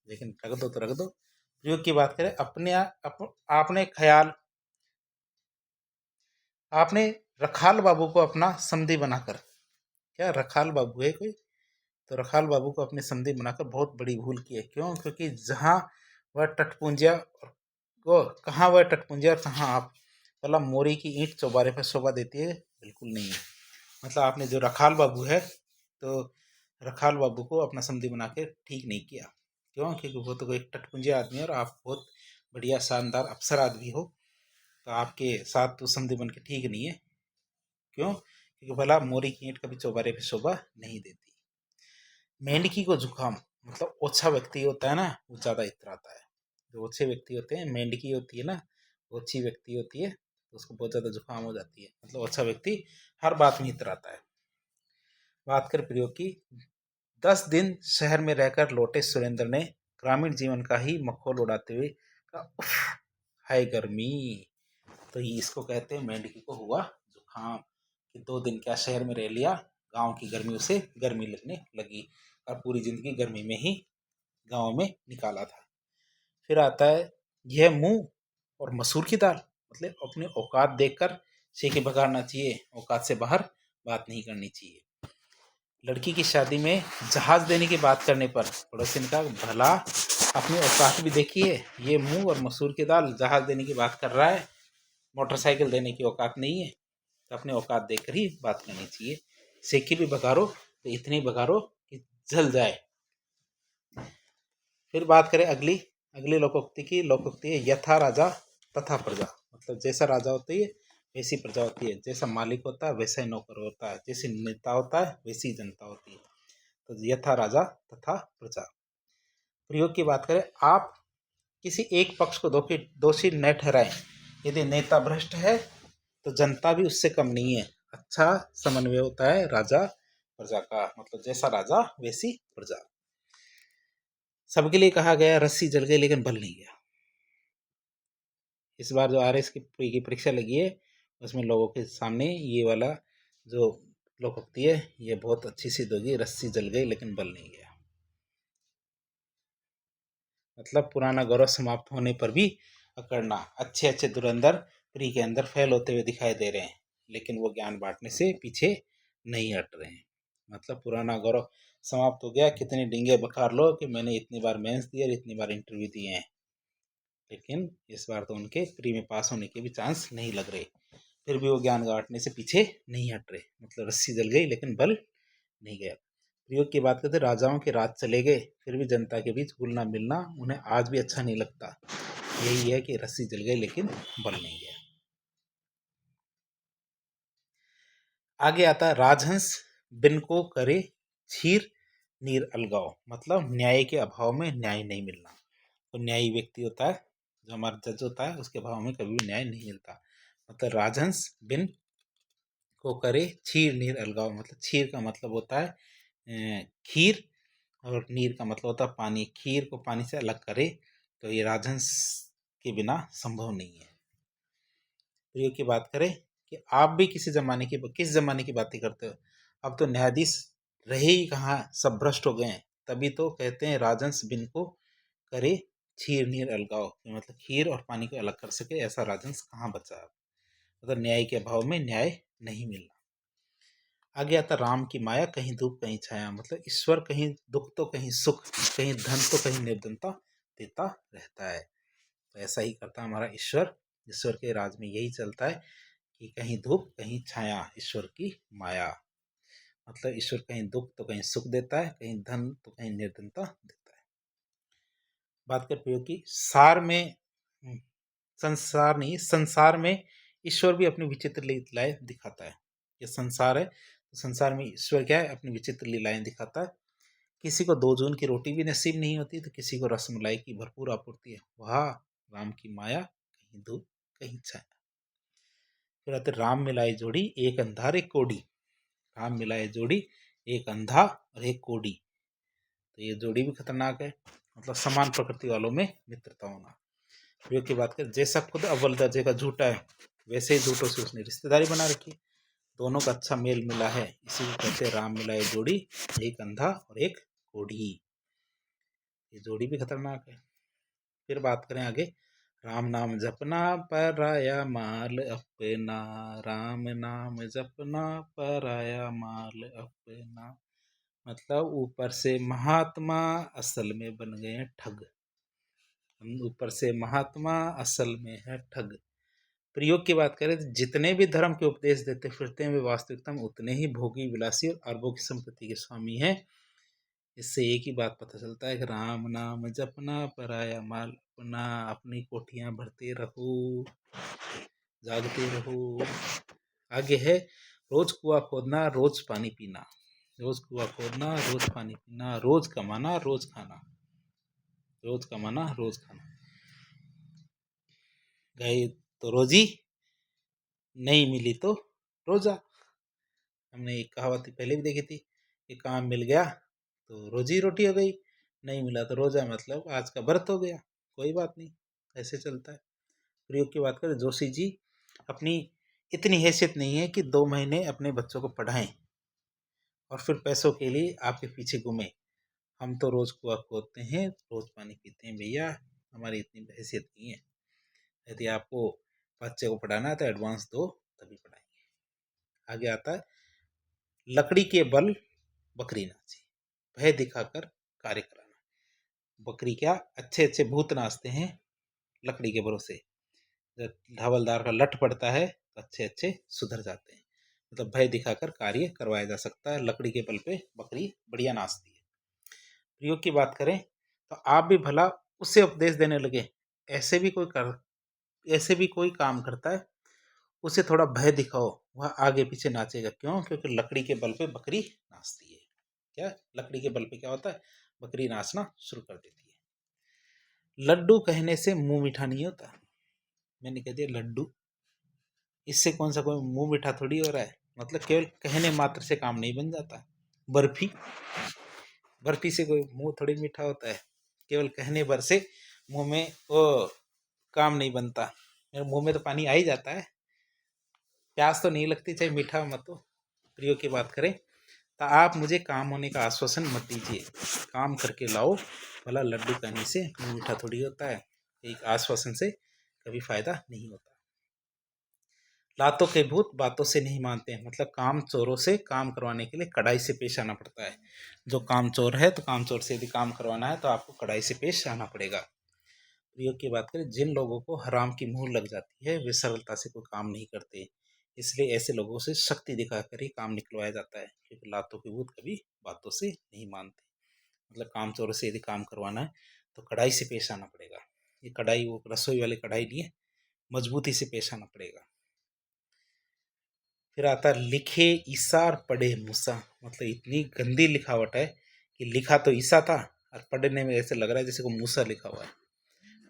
लेकिन रख दो तो रख दो। प्रयोग की बात करें, आपने ख्याल आपने रखाल बाबू को अपना समधी बनाकर, क्या रखाल बाबू है कोई, तो रखाल बाबू को अपने समधी बनाकर बहुत बड़ी भूल की है। क्यों? क्योंकि जहाँ वह टटपुंजिया को, कहाँ वह टटपुंजिया और कहाँ आप, भला मोरी की ईंट चौबारे पर शोभा देती है? बिल्कुल नहीं है। मतलब आपने जो रखाल बाबू है, तो रखाल बाबू को अपना समधी बना के ठीक नहीं किया। क्यों? क्योंकि वो तो एक टटपुंजिया आदमी है और आप बहुत बढ़िया शानदार अफसर आदमी हो, तो आपके साथ तो समधी बन के ठीक नहीं है। क्यों? क्योंकि भला मोरी की ईंट कभी चौबारे पे शोभा नहीं देती। मेंढकी को जुकाम, मतलब ओछा व्यक्ति होता है ना, वो ज्यादा इतराता है। जो ओछे व्यक्ति होते हैं, मेंढकी होती है ना, ओछी व्यक्ति होती है, तो उसको बहुत ज्यादा जुकाम हो जाती है। मतलब ओछा व्यक्ति हर बात में इतराता है। बात कर प्रयोग की। 10 दिन शहर में रहकर लौटे सुरेंद्र ने ग्रामीण जीवन का ही मखौल उड़ाते हुए कहा, उफ, हाय गर्मी। तो ये इसको कहते हैं मेंढकी को हुआ जुकाम, कि 2 दिन क्या शहर में रह लिया, गांव की गर्मी उसे गर्मी लगने लगी और पूरी जिंदगी गर्मी में ही गांव में निकाला था। फिर आता है, यह मुंह और मसूर की दाल, मतलब अपने औकात देखकर सीखे बगाड़ना चाहिए, औकात से बाहर बात नहीं करनी चाहिए। लड़की की शादी में जहाज देने की बात करने पर पड़ोसी ने कहा, भला अपनी औकात भी देखिए, ये मुंह और मसूर की दाल जहाज देने की बात कर रहा है, मोटरसाइकिल देने की औकात नहीं है। तो अपने औकात देखकर ही बात करनी चाहिए। सेकी भी बघारो तो इतनी बघारो कि जल जाए। फिर बात करें अगली अगली लोकोक्ति की। लोकोक्ति है, यथा राजा तथा प्रजा, मतलब जैसा राजा होती है वैसी प्रजा होती है, जैसा मालिक होता है वैसा ही नौकर होता है, जैसी नेता होता है वैसी जनता होती है। तो यथा राजा तथा प्रजा। प्रयोग की बात करें, आप किसी एक पक्ष को दोषी न ठहराएं। यदि नेता भ्रष्ट है तो जनता भी उससे कम नहीं है। अच्छा समन्वय होता है राजा प्रजा का, मतलब जैसा राजा वैसी प्रजा। सबके लिए कहा गया, रस्सी जल गई लेकिन बल नहीं गया। इस बार जो आरएस की परीक्षा लगी है, उसमें लोगों के सामने ये वाला जो लोकोक्ति है ये बहुत अच्छी सिद्ध होगी, रस्सी जल गई लेकिन बल नहीं गया। मतलब पुराना गौरव समाप्त होने पर भी अकड़ना। अच्छे अच्छे धुरंधर प्री के अंदर फेल होते हुए दिखाई दे रहे हैं, लेकिन वो ज्ञान बांटने से पीछे नहीं हट रहे हैं। मतलब पुराना गौरव समाप्त हो गया, कितने डिंगे बखार लो कि मैंने इतनी बार मेंस दिए और इतनी बार इंटरव्यू दिए हैं, लेकिन इस बार तो उनके प्री में पास होने के भी चांस नहीं लग रहे। फिर भी वो ज्ञान बांटने से पीछे नहीं हट रहे। मतलब रस्सी जल गई लेकिन बल नहीं गया। प्रयोग की बात करते, राजाओं के राज चले गए फिर भी जनता के बीच घुलना मिलना उन्हें आज भी अच्छा नहीं लगता। यही है कि रस्सी जल गई लेकिन बल नहीं गया। आगे आता है, राजहंस बिन को करे छीर नीर अलगाव, मतलब न्याय के अभाव में न्याय नहीं मिलना। तो न्यायी व्यक्ति होता है, जो हमारा जज होता है, उसके अभाव में कभी भी न्याय नहीं मिलता। मतलब राजहंस बिन को करे छीर नीर अलगाव, मतलब छीर का मतलब होता है खीर, और नीर का मतलब होता है पानी। खीर को पानी से अलग करे, तो ये राजहंस के बिना संभव नहीं है। प्रयोग की बात करें कि आप भी किस जमाने की बातें करते हो? अब तो न्यायाधीश रहे ही कहाँ, सब भ्रष्ट हो गए हैं। तभी तो कहते हैं राजहंस बिन को करे छीर नीर अलगाव, मतलब खीर और पानी को अलग कर सके ऐसा राजहंस कहाँ बचा अब। मतलब न्याय के अभाव में न्याय नहीं मिलना। आगे आता राम की माया, कहीं धूप कहीं छाया, मतलब ईश्वर कहीं दुख तो कहीं सुख, कहीं धन तो कहीं निर्धनता देता रहता है। तो ऐसा ही करता हमारा ईश्वर। ईश्वर के राज में यही चलता है कि कहीं धूप कहीं छाया, ईश्वर की माया। मतलब ईश्वर कहीं दुख तो कहीं सुख देता है, कहीं धन तो कहीं निर्धनता देता है। बात कर प्रयोग की। सार में संसार नहीं, संसार में ईश्वर भी अपनी विचित्र लीलाएं दिखाता है। ये संसार है, संसार में ईश्वर क्या है, अपनी विचित्र लीलाएं दिखाता है। किसी को 2 जून की रोटी भी नसीब नहीं होती, तो किसी को रसमलाई की भरपूर आपूर्ति है। वाह राम की माया, कहीं धूप कहीं छाया। फिर आते, राम मिलाए जोड़ी एक अंधा एक कोड़ी। राम मिलाए जोड़ी एक अंधा और एक कोड़ी, तो ये जोड़ी भी खतरनाक है। मतलब समान प्रकृति वालों में मित्रता होना। प्रयोग की बात करें, जैसा खुद अव्वल दर्जे का झूठा है वैसे ही झूठों से उसने रिश्तेदारी बना रखी। दोनों का अच्छा मेल मिला है, इसी को कहते हैं राम मिलाए जोड़ी एक अंधा और एक कोढ़ी। ये जोड़ी भी खतरनाक है। फिर बात करें आगे, राम नाम जपना पराया माल अपना, राम नाम जपना पराया माल अपना। मतलब ऊपर से महात्मा, असल में बन गए हैं ठग। हम ऊपर से महात्मा, असल में है ठग। प्रयोग की बात करें तो जितने भी धर्म के उपदेश देते फिरते हैं वे वास्तविकता में उतने ही भोगी, विलासी और अरबों की संपत्ति के स्वामी हैं। इससे एक ही बात पता चलता है कि राम नाम जपना पराया माल अपना, अपनी कोठियां भरते रहो, जागते रहो। आगे है रोज कुआं खोदना रोज पानी पीना, रोज कुआं खोदना रोज पानी पीना, रोज कमाना रोज खाना, रोज कमाना रोज खाना। गए तो रोजी, नहीं मिली तो रोजा। हमने एक कहावत पहले भी देखी थी कि काम मिल गया तो रोजी रोटी हो गई, नहीं मिला तो रोजा, मतलब आज का व्रत हो गया। कोई बात नहीं, ऐसे चलता है। प्रयोग की बात करें, जोशी जी अपनी इतनी हैसियत नहीं है कि 2 महीने अपने बच्चों को पढ़ाएं और फिर पैसों के लिए आपके पीछे घूमें। हम तो रोज कुआं खोदते हैं, रोज पानी पीते हैं भैया, हमारी इतनी हैसियत नहीं है। यदि आपको बच्चे को पढ़ाना है तो एडवांस दो, तभी पढ़ाएंगे। आगे आता है लकड़ी के बल बकरी नाची, भय दिखाकर कार्य कराना। बकरी क्या, अच्छे अच्छे भूत नाचते हैं लकड़ी के भरोसे। जब हवलदार का लठ पड़ता है तो अच्छे अच्छे सुधर जाते हैं। मतलब भय दिखाकर कार्य करवाया जा सकता है, लकड़ी के बल पे बकरी बढ़िया नाचती है। प्रयोग की बात करें तो आप भी भला उससे उपदेश देने लगे, ऐसे भी कोई काम करता है, उसे थोड़ा भय दिखाओ, वह आगे पीछे नाचेगा। क्यों? क्योंकि लकड़ी के बल पे बकरी नाचती है। क्या लकड़ी के बल पे क्या होता है, बकरी नाचना शुरू कर देती है। लड्डू कहने से मुंह मीठा नहीं होता। मैंने कह दिया लड्डू, इससे कौन सा कोई मुंह मीठा थोड़ी हो रहा है। मतलब केवल कहने मात्र से काम नहीं बन जाता। बर्फी, बर्फी से कोई मुंह थोड़ी मीठा होता है। केवल कहने भर से मुंह में वो काम नहीं बनता। मेरे मुंह में तो पानी आ ही जाता है, प्यास तो नहीं लगती चाहे मीठा मत हो। प्रियो की बात करें तो आप मुझे काम होने का आश्वासन मत दीजिए, काम करके लाओ। भला लड्डू कहने से मुंह मीठा थोड़ी होता है, एक आश्वासन से कभी फायदा नहीं होता। लातों के भूत बातों से नहीं मानते हैं। मतलब काम चोरों से काम करवाने के लिए कड़ाई से पेश आना पड़ता है। जो काम चोर है तो काम चोर से यदि काम करवाना है तो आपको कड़ाई से पेश आना पड़ेगा। प्रयोग की बात करें, जिन लोगों को हराम की मुहर लग जाती है वे सरलता से कोई काम नहीं करते, इसलिए ऐसे लोगों से शक्ति दिखाकर ही काम निकलवाया जाता है। क्योंकि लातों के भूत कभी बातों से नहीं मानते। मतलब काम चोरों से यदि काम करवाना है तो कड़ाई से पेश आना पड़ेगा। ये कड़ाई वो रसोई वाली कड़ाई नहीं है, मजबूती से पेश आना पड़ेगा। फिर आता है लिखे ईसार पढ़े मूसा। मतलब इतनी गंदी लिखावट है कि लिखा तो ईसा था और पढ़ने में ऐसे लग रहा है जैसे को मूसा लिखा हुआ है।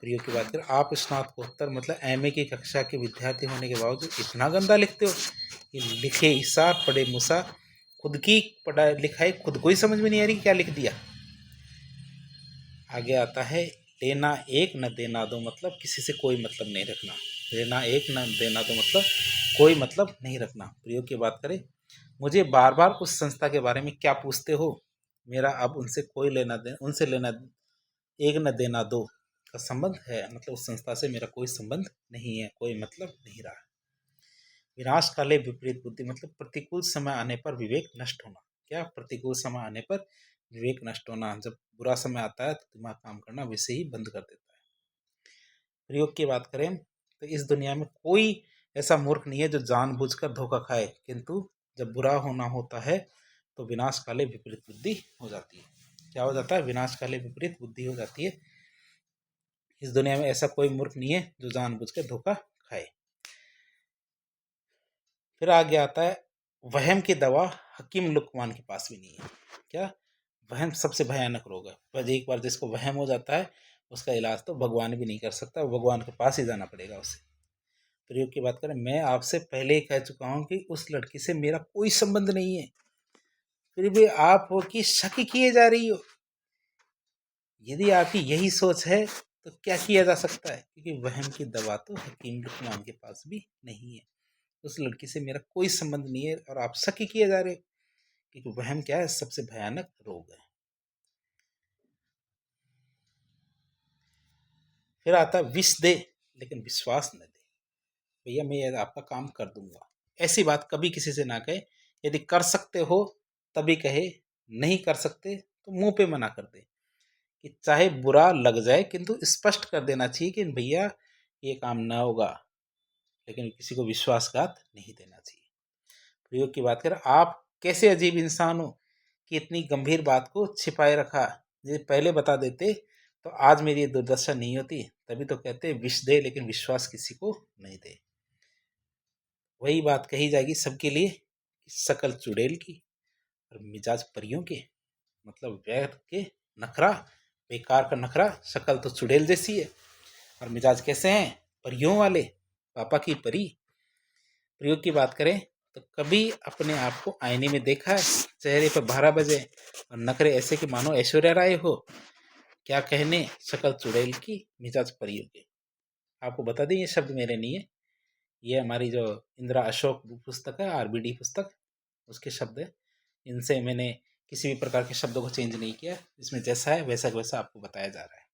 प्रयोग की बात करें, आप स्नातकोत्तर मतलब एमए की कक्षा के विद्यार्थी होने के बावजूद इतना गंदा लिखते हो कि लिखे ईसा पढ़े मूसा। खुद की पढ़ा लिखाई खुद को ही समझ में नहीं आ रही क्या लिख दिया। आगे आता है लेना एक न देना दो, मतलब किसी से कोई मतलब नहीं रखना। लेना एक न देना दो मतलब कोई मतलब नहीं रखना। प्रयोग की बात करें, मुझे बार बार उस संस्था के बारे में क्या पूछते हो, मेरा अब उनसे कोई लेना दे, उनसे लेना एक न देना दो का संबंध है। मतलब उस संस्था से मेरा कोई संबंध नहीं है, कोई मतलब नहीं रहा। विनाश काले विपरीत बुद्धि, मतलब प्रतिकूल समय आने पर विवेक नष्ट होना। क्या प्रतिकूल समय आने पर विवेक नष्ट होना, जब बुरा समय आता है तो दिमाग काम करना वैसे ही बंद कर देता है। प्रयोग की बात करें तो इस दुनिया में कोई ऐसा मूर्ख नहीं है जो जानबूझकर धोखा खाए, किंतु जब बुरा होना होता है तो विनाश काले विपरीत बुद्धि हो जाती है। क्या हो जाता है? विनाश काले विपरीत बुद्धि हो जाती है। इस दुनिया में ऐसा कोई मूर्ख नहीं है जो जानबूझकर धोखा खाए। फिर आगे आता है वहम की दवा हकीम लुकमान के पास भी नहीं है। क्या? वहम सबसे भयानक रोग है, पर एक बार जिसको वहम हो जाता है उसका इलाज तो भगवान भी नहीं कर सकता, भगवान के पास ही जाना पड़ेगा उसे। प्रयोग की बात करें, मैं आपसे पहले ही कह चुका हूं कि उस लड़की से मेरा कोई संबंध नहीं है, फिर भी आप हो कि शक किए जा रही हो। यदि आपकी यही सोच है तो क्या किया जा सकता है, क्योंकि वहम की दवा तो हकीम लुकमान के पास भी नहीं है। उस लड़की से मेरा कोई संबंध नहीं है और आप शक किए जा रहे हो, क्योंकि वहम क्या है? सबसे भयानक रोग है। फिर आता है विष दे लेकिन विश्वास न दे। भैया मैं ये आपका काम कर दूंगा, ऐसी बात कभी किसी से ना कहे। यदि कर सकते हो तभी कहे, नहीं कर सकते तो मुंह पे मना कर दे। कि चाहे बुरा लग जाए किंतु स्पष्ट कर देना चाहिए कि भैया ये काम ना होगा, लेकिन किसी को विश्वासघात नहीं देना चाहिए। प्रयोग की बात करें, आप कैसे अजीब इंसान हो कि इतनी गंभीर बात को छिपाए रखा। ये पहले बता देते तो आज मेरी ये दुर्दशा नहीं होती। तभी तो कहते विष दे लेकिन विश्वास किसी को नहीं दे। वही बात कही जाएगी सबके लिए कि शकल चुड़ैल की और मिजाज परियों के। मतलब व्यर्थ के नखरा, बेकार का नखरा, शक्ल तो चुड़ैल जैसी है और मिजाज कैसे हैं, परियों वाले, पापा की परी। प्रयोग की बात करें तो कभी अपने आप को आईने में देखा है, चेहरे पर 12 बजे और नखरे ऐसे कि मानो ऐश्वर्या राय हो। क्या कहने, शक्ल चुड़ैल की, मिजाज परियों के। आपको बता दें ये शब्द मेरे नहीं है, ये हमारी जो इंदिरा अशोक पुस्तक है, आरबीडी पुस्तक, उसके शब्द है। इनसे मैंने किसी भी प्रकार के शब्दों को चेंज नहीं किया, इसमें जैसा है वैसा वैसा आपको बताया जा रहा है।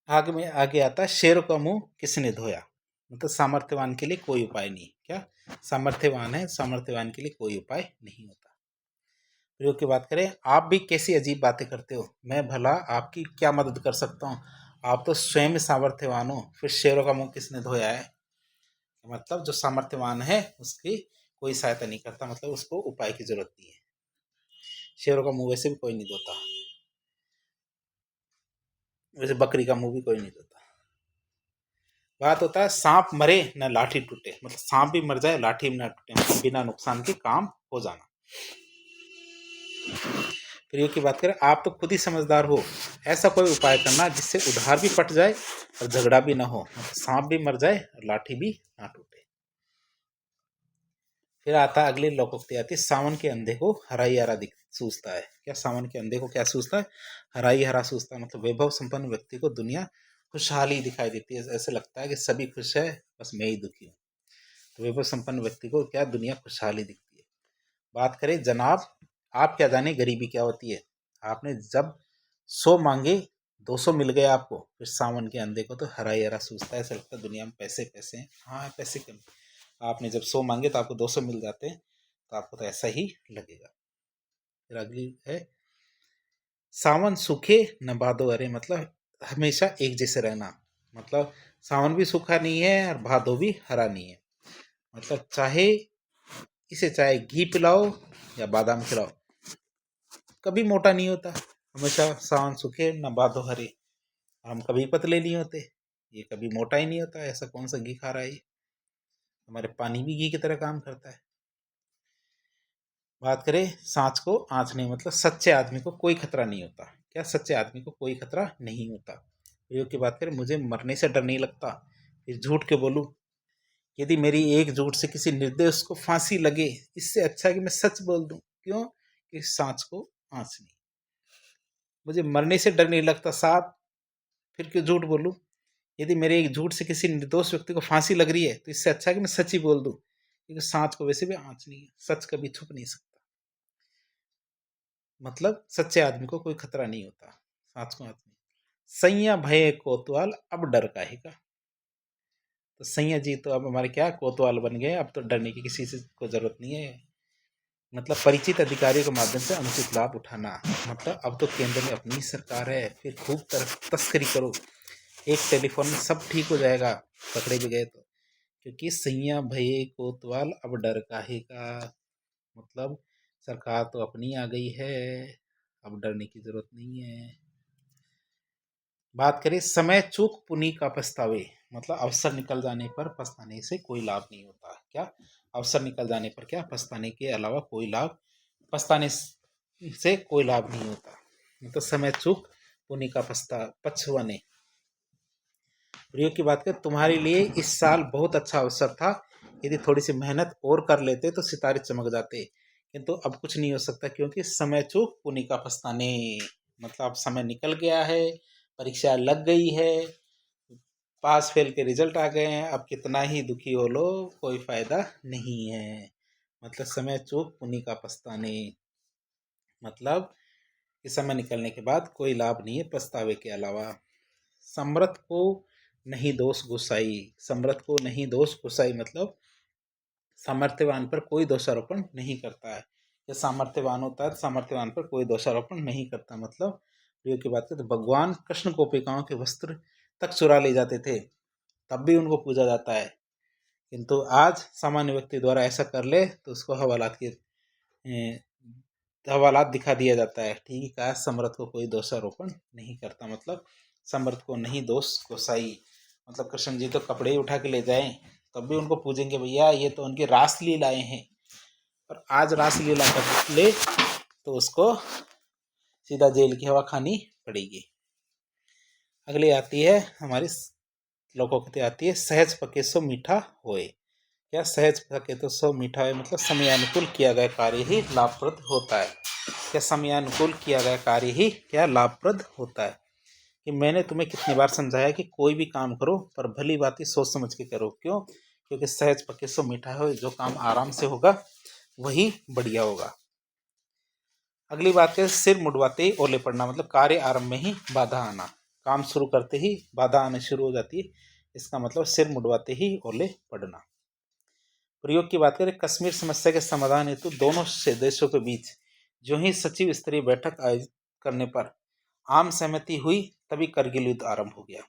आगे में आगे आता है, शेरों का मुंह किसने धोया। मतलब सामर्थ्यवान के लिए कोई उपाय नहीं। क्या सामर्थ्यवान है, सामर्थ्यवान के लिए कोई उपाय नहीं होता। प्रयोग की बात करें, आप भी कैसी अजीब बातें करते हो, मैं भला आपकी क्या मदद कर सकता हूँ, आप तो स्वयं सामर्थ्यवान हो, फिर शेरों का मुंह किसने धोया है। मतलब जो सामर्थ्यवान है उसकी कोई सहायता नहीं करता, मतलब उसको उपाय की जरूरत नहीं है। शेरों का मुंह वैसे भी कोई नहीं धोता, वैसे बकरी का मुंह भी कोई नहीं धोता। बात होता है सांप मरे न लाठी टूटे, मतलब सांप भी मर जाए लाठी भी ना टूटे, मतलब बिना नुकसान के काम हो जाना। प्रयोग की बात करें, आप तो खुद ही समझदार हो, ऐसा कोई उपाय करना जिससे उधार भी पट जाए और झगड़ा भी ना हो, मतलब सांप भी मर जाए और लाठी भी ना टूटे। फिर आता अगली लोकोक्ति आती है, सावन के अंधे को हरा ही हरा दिख सूझता है। क्या सावन के अंधे को क्या सूझता है, हरा ही हरा सूझता है। मतलब वैभव संपन्न व्यक्ति को दुनिया खुशहाली दिखाई देती है, ऐसे लगता है कि सभी खुश है, बस मैं ही दुखी हूँ। तो वैभव संपन्न व्यक्ति को क्या दुनिया खुशहाली दिखती है। बात करें जनाब, आप क्या जाने गरीबी क्या होती है। आपने जब 100 मांगे 200 मिल गए आपको, फिर सावन के अंधे को तो हरा ही हरा सूझता है, ऐसा लगता है दुनिया में पैसे पैसे हैं। हाँ पैसे कम, आपने जब 100 मांगे तो आपको 200 मिल जाते हैं, तो आपको तो ऐसा ही लगेगा। फिर अगली है, सावन सूखे न भादो हरे, मतलब हमेशा एक जैसे रहना। मतलब सावन भी सूखा नहीं है और भादो भी हरा नहीं है। मतलब चाहे घी पिलाओ या बादाम खिलाओ, कभी मोटा नहीं होता। हमेशा सावन सूखे न भादो हरे। हम कभी पतले नहीं होते, ये कभी मोटा ही नहीं होता। ऐसा कौन सा घी खा रहा है ये, हमारे पानी भी घी की तरह काम करता है। बात करें सांच को आँच नहीं, मतलब सच्चे आदमी को कोई खतरा नहीं होता। क्या सच्चे आदमी को कोई खतरा नहीं होता। प्रयोग की बात करें, मुझे मरने से डर नहीं लगता, फिर झूठ क्यों बोलूं। यदि मेरी एक झूठ से किसी निर्दोष को फांसी लगे, इससे अच्छा है कि मैं सच बोल दूं। क्यों, कि सांच को आँच नहीं। मुझे मरने से डर नहीं लगता साहब, फिर क्यों झूठ बोलूं। यदि मेरे एक झूठ से किसी निर्दोष व्यक्ति को फांसी लग रही है, तो इससे अच्छा है कि मैं सच ही बोल दूं, क्योंकि सांच को वैसे भी आँच नहीं है, सच कभी छुप नहीं सकता। मतलब सच्चे आदमी को कोई खतरा नहीं होता, सांच को आँच नहीं। सैया भये कोतवाल अब डर काहे का। तो सैया जी तो अब हमारे क्या कोतवाल बन गए, अब तो डरने की किसी से को जरूरत नहीं है। मतलब परिचित अधिकारियों के माध्यम से अनुचित लाभ उठाना, मतलब अब तो केंद्र में अपनी सरकार है, फिर खूब तरफ तस्करी करो, एक टेलीफोन में सब ठीक हो जाएगा, पकड़े भी गए तो। क्योंकि सैया भये कोतवाल अब डर काहे का, मतलब सरकार तो अपनी आ गई है, अब डरने की जरूरत नहीं है। बात करें समय चूक पुनि का पछतावे, मतलब अवसर निकल जाने पर पछताने से कोई लाभ नहीं होता। क्या अवसर निकल जाने पर क्या पछताने के अलावा कोई लाभ, पछताने से कोई लाभ नहीं होता। मतलब समय चूक पुनि का पछुआने। प्रयोग की बात करें, तुम्हारे लिए इस साल बहुत अच्छा अवसर था, यदि थोड़ी सी मेहनत और कर लेते तो सितारे चमक जाते, किंतु अब कुछ नहीं हो सकता क्योंकि समय चूक पुनि का पछताने। मतलब अब समय निकल गया है, परीक्षा लग गई है, पास फेल के रिजल्ट आ गए हैं, अब कितना ही दुखी हो लो कोई फायदा नहीं है। मतलब समय चूक पुनि का पछताने, मतलब इस समय निकलने के बाद कोई लाभ नहीं है पछतावे के अलावा। समरथ को नहीं दोष गुसाई। समरथ को नहीं दोष गुसाई मतलब सामर्थ्यवान पर कोई दोषारोपण नहीं करता है। या सामर्थ्यवान होता है तो सामर्थ्यवान पर कोई दोषारोपण नहीं करता। मतलब प्रयोग की बात करें तो भगवान कृष्ण गोपिकाओं के वस्त्र तक चुरा ले जाते थे, तब भी उनको पूजा जाता है। किंतु आज सामान्य व्यक्ति द्वारा ऐसा कर ले तो उसको हवालात दिखा दिया जाता है। ठीक है, कहा समर्थ को कोई दोषारोपण नहीं करता। मतलब समर्थ को नहीं दोष गोसाई मतलब कृष्ण जी तो कपड़े ही उठा के ले जाएं तब भी उनको पूजेंगे, भैया ये तो उनकी रासलीलाएं हैं। और आज रासलीला कर ले तो उसको सीधा जेल की हवा खानी पड़ेगी। अगली आती है हमारी लोकोक्ति आती है, सहज पके सो मीठा होए। क्या सहज पके तो सो मीठा होए मतलब समयानुकूल किया गया कार्य ही लाभप्रद होता है। क्या समयानुकूल किया गया कार्य ही क्या लाभप्रद होता है। कि मैंने तुम्हें कितनी बार समझाया कि कोई भी काम करो पर भली बात ही सोच समझ के करो। क्यों? क्योंकि सहज पके सो मीठा हो, जो काम आराम से होगा वही बढ़िया होगा। अगली बात है सिर मुड़वाते ही ओले पड़ना मतलब कार्य आरंभ में ही बाधा आना। काम शुरू करते ही बाधा आने शुरू हो जाती है, इसका मतलब सिर मुड़वाते ही ओले पड़ना। प्रयोग की बात करें, कश्मीर समस्या के समाधान हेतु दोनों देशों के बीच जो ही सचिव स्तरीय बैठक आयोजित करने पर आम सहमति हुई तभी करगिल युद्ध आरंभ हो गया।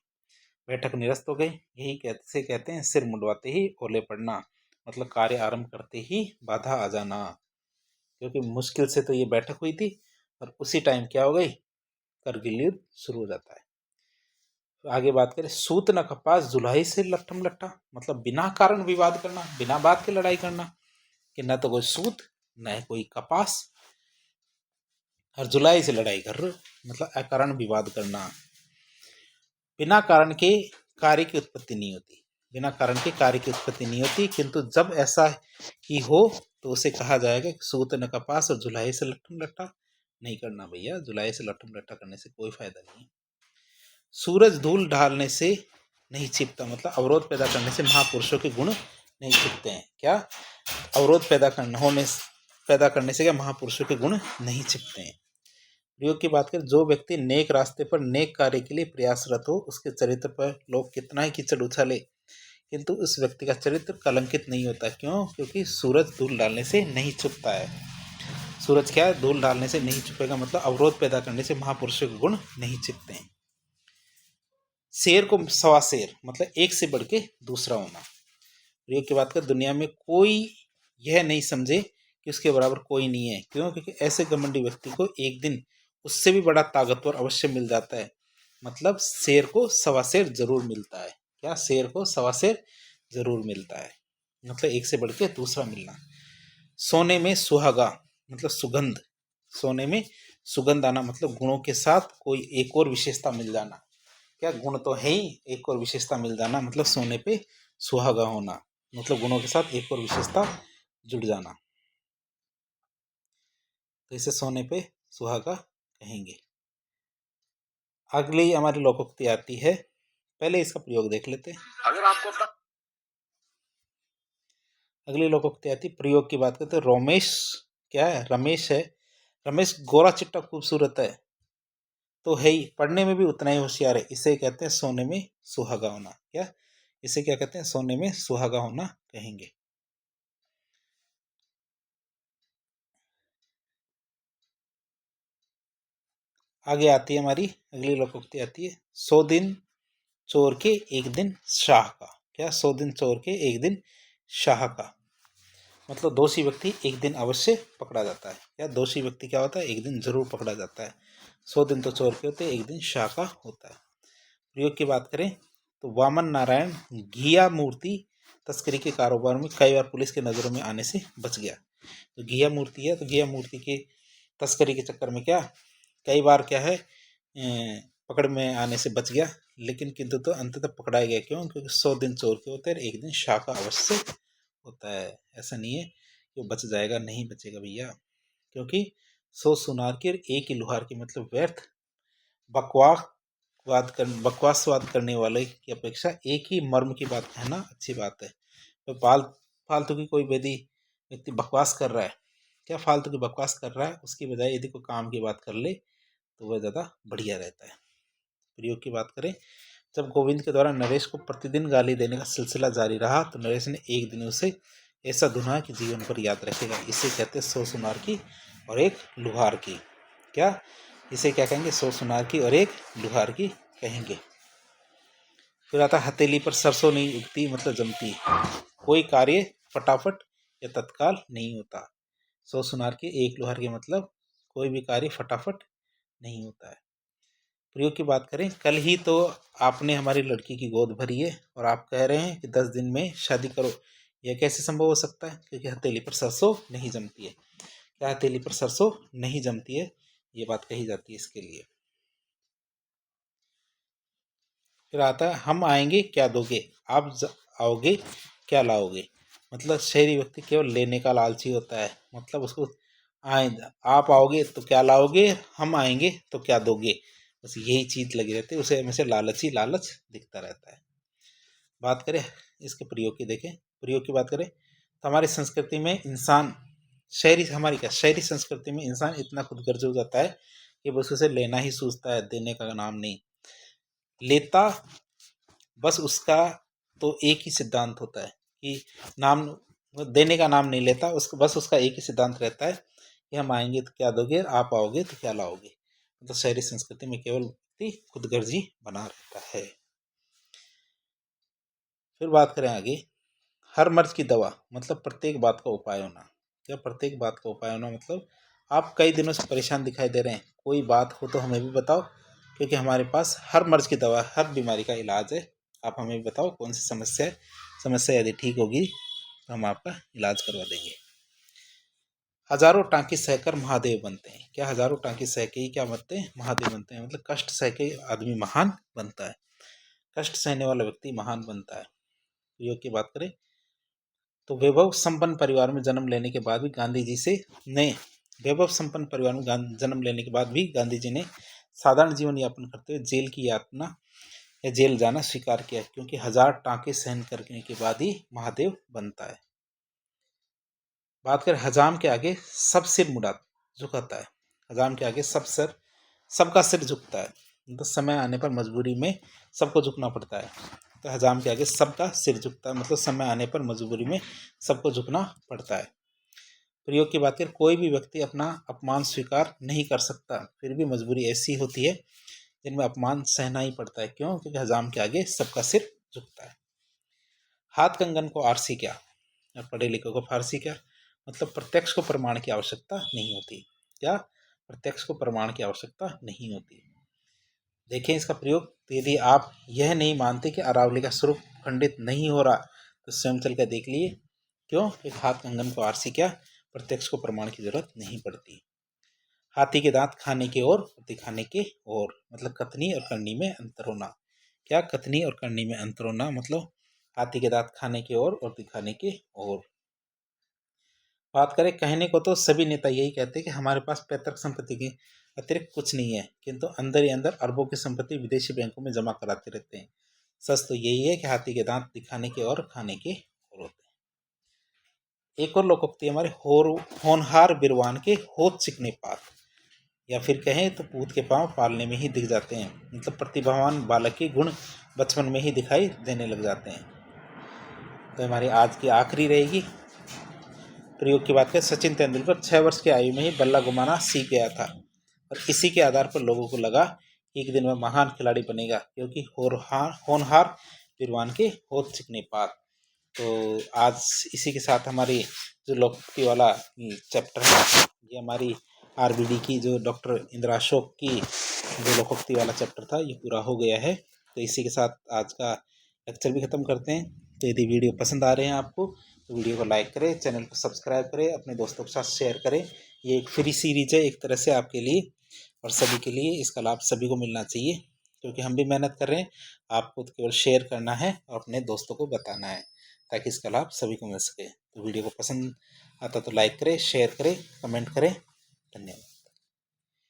बैठक निरस्त हो गई। यही कहते हैं सिर मुड़वाते ही ओले पड़ना मतलब कार्य आरंभ करते ही बाधा आ जाना। क्योंकि मुश्किल से तो ये बैठक हुई थी और उसी टाइम क्या हो गई, करगिल युद्ध शुरू हो जाता है। तो आगे बात करें, सूत न कपास जुलाई से लट्ठम लट्ठा मतलब बिना कारण विवाद करना, बिना बात के लड़ाई करना। कि न तो कोई सूत न कोई कपास और जुलाई से लड़ाई कर रहे मतलब अकारण विवाद करना। बिना कारण के कार्य की उत्पत्ति नहीं होती, बिना कारण के कार्य की उत्पत्ति नहीं होती। किंतु जब ऐसा ही हो तो उसे कहा जाएगा कि सूत न कपास और जुलाई से लट्ठम लट्ठा नहीं करना। भैया जुलाई से लट्ठम लट्ठा करने से कोई फायदा नहीं। सूरज धूल ढालने से नहीं छिपता मतलब अवरोध पैदा करने से महापुरुषों के गुण नहीं छिपते हैं। क्या अवरोध पैदा करने से क्या महापुरुषों के गुण नहीं छिपते हैं। प्रयोग की बात करें, जो व्यक्ति नेक रास्ते पर नेक कार्य के लिए प्रयासरत हो उसके चरित्र पर लोग कितना ही कीचड़ उछाले किंतु उस व्यक्ति का चरित्र कलंकित नहीं होता। क्यों? क्योंकि सूरज धूल डालने से नहीं छुपता है। सूरज क्या है, धूल डालने से नहीं छुपेगा मतलब अवरोध पैदा करने से महापुरुषों के गुण नहीं छिपते हैं। शेर को सवा शेर मतलब एक से बढ़ के दूसरा होना। प्रयोग की बात कर, दुनिया में कोई यह नहीं समझे कि उसके बराबर कोई नहीं है। क्यों? क्योंकि ऐसे घमंडी व्यक्ति को एक दिन उससे भी बड़ा ताकतवर अवश्य मिल जाता है। मतलब शेर को सवा शेर जरूर मिलता है। क्या? शेर को सवा शेर जरूर मिलता है मतलब एक से बढ़ के दूसरा मिलना। सोने में सुहागा मतलब सुगंध, सोने में सुगंध आना मतलब गुणों के साथ कोई एक और विशेषता मिल जाना। क्या? गुण तो है ही, एक और विशेषता मिल जाना मतलब सोने पे सुहागा होना मतलब गुणों के साथ एक और विशेषता जुड़ जाना। तो इसे सोने पे सुहागा कहेंगे। अगली हमारी लोकोक्ति आती है, पहले इसका प्रयोग देख लेते हैं। अगर आपको अगली लोकोक्ति आती है, प्रयोग की बात करते हैं। रोमेश क्या है? रमेश है। रमेश गोरा चिट्टा खूबसूरत है तो है ही, पढ़ने में भी उतना ही होशियार है। इसे कहते हैं सोने में सुहागा होना। क्या? इसे क्या कहते हैं? सोने में सुहागा होना कहेंगे। आगे आती है हमारी अगली लोकोक्ति आती है, 100 दिन चोर के एक दिन शाह का। क्या? 100 दिन चोर के एक दिन शाह का मतलब दोषी व्यक्ति एक दिन अवश्य पकड़ा जाता है। क्या? दोषी व्यक्ति क्या होता है? एक दिन जरूर पकड़ा जाता है। 100 दिन तो चोर के होते हैं, एक दिन शाह का होता है। प्रयोग की बात करें तो वामन नारायण घिया मूर्ति तस्करी के कारोबार में कई बार पुलिस के नज़रों में आने से बच गया। तो घिया मूर्ति है तो घिया मूर्ति के तस्करी के चक्कर में क्या कई बार क्या है पकड़ में आने से बच गया, लेकिन किंतु तो अंततः पकड़ा गया। क्यों? क्योंकि 100 दिन चोर के होते हैं, एक दिन शाह का अवश्य होता है। ऐसा नहीं है कि बच जाएगा, नहीं बचेगा भैया। क्योंकि 100 सुनार के एक ही लुहार की मतलब व्यर्थ बकवासवाद करने वाले की अपेक्षा एक ही मर्म की बात कहना अच्छी बात है। तो फालतू की कोई व्यक्ति बकवास कर रहा है, क्या फालतू की बकवास कर रहा है, उसकी बजाय यदि कोई काम की बात कर ले तो वह ज़्यादा बढ़िया रहता है। प्रयोग की बात करें, जब गोविंद के द्वारा नरेश को प्रतिदिन गाली देने का सिलसिला जारी रहा तो नरेश ने एक दिन उसे ऐसा धुना कि जीवन पर याद रखेगा। इसे कहते हैं 100 सुनार की और एक लुहार की। क्या इसे क्या कहेंगे? 100 सुनार की और एक लुहार की कहेंगे। फिर आता हथेली पर सरसों नहीं उगती मतलब जमती। कोई कार्य फटाफट या तत्काल नहीं होता। 100 सुनार की एक लुहार के मतलब कोई भी कार्य फटाफट नहीं होता है। प्रयोग की बात करें, कल ही तो आपने हमारी लड़की की गोद भरी है और आप कह रहे हैं कि 10 दिन में शादी करो। यह कैसे संभव हो सकता है? क्योंकि हथेली पर सरसों नहीं जमती है। क्या हथेली पर सरसों नहीं जमती है? ये बात कही जाती है इसके लिए। फिर आता है हम आएंगे क्या दोगे, आप आओगे क्या लाओगे। मतलब शहरी व्यक्ति केवल लेने का लालची होता है। मतलब उसको आए आप आओगे तो क्या लाओगे, हम आएंगे तो क्या दोगे, बस यही चीज लगी रहती है उसे। हमेशा लालच ही लालच दिखता रहता है। बात करें इसके प्रयोग की, देखें प्रयोग की बात करें तो हमारी संस्कृति में इंसान शहरी संस्कृति में इंसान इतना खुदगर्ज हो जाता है कि बस उसे लेना ही सूझता है, देने का नाम नहीं लेता। बस उसका तो एक ही सिद्धांत होता है कि नाम देने का नाम नहीं लेता। उसको बस उसका एक ही सिद्धांत रहता है कि हम आएंगे तो क्या दोगे, आप आओगे तो क्या लाओगे। मतलब शहरी संस्कृति में केवल व्यक्ति खुदगर्जी बना रहता है। फिर बात करें आगे, हर मर्ज की दवा मतलब प्रत्येक बात का उपाय होना। क्या प्रत्येक बात का उपाय होना मतलब आप कई दिनों से परेशान दिखाई दे रहे हैं, कोई बात हो तो हमें भी बताओ, क्योंकि हमारे पास हर मर्ज की दवा, हर बीमारी का इलाज है। आप हमें भी बताओ कौन सी समस्या है, समस्या यदि ठीक होगी तो हम आपका इलाज करवा देंगे। हजारों टांके सहकर महादेव बनते हैं। क्या हजारों टांके सह के ही क्या बनते हैं? महादेव बनते हैं। मतलब कष्ट सह के आदमी महान बनता है, कष्ट सहने वाला व्यक्ति महान बनता है। योग की बात करें तो वैभव संपन्न परिवार में जन्म लेने के बाद भी गांधी जी से ने वैभव संपन्न परिवार में जन्म लेने के बाद भी गांधी जी ने साधारण जीवन यापन करते हुए जेल की यातना या जेल जाना स्वीकार किया, क्योंकि 1000 टांके सहन करने के बाद ही महादेव बनता है। बात करें हजाम के आगे सब सिर मुड़ा झुकाता है। हजाम के आगे सबका सिर झुकता है। मतलब समय आने पर मजबूरी में सबको झुकना पड़ता है। तो हजाम के आगे सबका सिर झुकता है मतलब समय आने पर मजबूरी में सबको झुकना पड़ता है। प्रयोग की बात करें, कोई भी व्यक्ति अपना अपमान स्वीकार नहीं कर सकता, फिर भी मजबूरी ऐसी होती है जिनमें अपमान सहना ही पड़ता है। क्यों? क्योंकि हजाम के आगे सबका सिर झुकता है। हाथ कंगन को आरसी क्या और पढ़े लिखे को फारसी क्या। मतलब प्रत्यक्ष को प्रमाण की आवश्यकता नहीं होती। क्या? प्रत्यक्ष को प्रमाण की आवश्यकता नहीं होती। देखें इसका प्रयोग, तो यदि आप यह नहीं मानते कि अरावली का स्वरूप खंडित नहीं हो रहा तो स्वयं चल कर देख लिए। क्यों? एक हाथ कंगन को आरसी क्या, प्रत्यक्ष को प्रमाण की जरूरत नहीं पड़ती। हाथी के दांत खाने के और दिखाने के और, मतलब कथनी और करनी में अंतर होना। क्या? कथनी और करनी में अंतर होना मतलब हाथी के दांत खाने के और दिखाने के और। बात करें कहने को तो सभी नेता यही कहते हैं कि हमारे पास पैतृक संपत्ति के अतिरिक्त कुछ नहीं है, किंतु अंदर ही अंदर अरबों की संपत्ति विदेशी बैंकों में जमा कराते रहते हैं। सच तो यही है कि हाथी के दांत दिखाने के और खाने के और होते हैं। एक और लोकोक्ति हमारे होनहार बिरवान के होत चिकने पात, या फिर कहें तो पूत के पांव पालने में ही दिख जाते हैं। मतलब प्रतिभावान बालक के गुण बचपन में ही दिखाई देने लग जाते हैं। तो हमारी आज की आखिरी रहेगी प्रयोग की बात करें, सचिन तेंदुलकर 6 वर्ष की आयु में ही बल्ला घुमाना सीख गया था और इसी के आधार पर लोगों को लगा कि एक दिन वह महान खिलाड़ी बनेगा, क्योंकि होनहार विद्वान के होत चिकने पात। तो आज इसी के साथ हमारी जो लोकोक्ति वाला चैप्टर है, ये हमारी आरबीडी की जो डॉक्टर इंदिरा अशोक की जो लोकोक्ति वाला चैप्टर था ये पूरा हो गया है। तो इसी के साथ आज का लेक्चर भी ख़त्म करते हैं। तो यदि वीडियो पसंद आ रहे हैं आपको तो वीडियो को लाइक करें, चैनल को सब्सक्राइब करें, अपने दोस्तों के साथ शेयर करें। ये एक फ्री सीरीज है एक तरह से आपके लिए और सभी के लिए। इसका लाभ सभी को मिलना चाहिए, क्योंकि हम भी मेहनत कर रहे हैं। आपको तो केवल शेयर करना है और अपने दोस्तों को बताना है ताकि इसका लाभ सभी को मिल सके। तो वीडियो को पसंद आता तो लाइक करें, शेयर करें, कमेंट करें। धन्यवाद।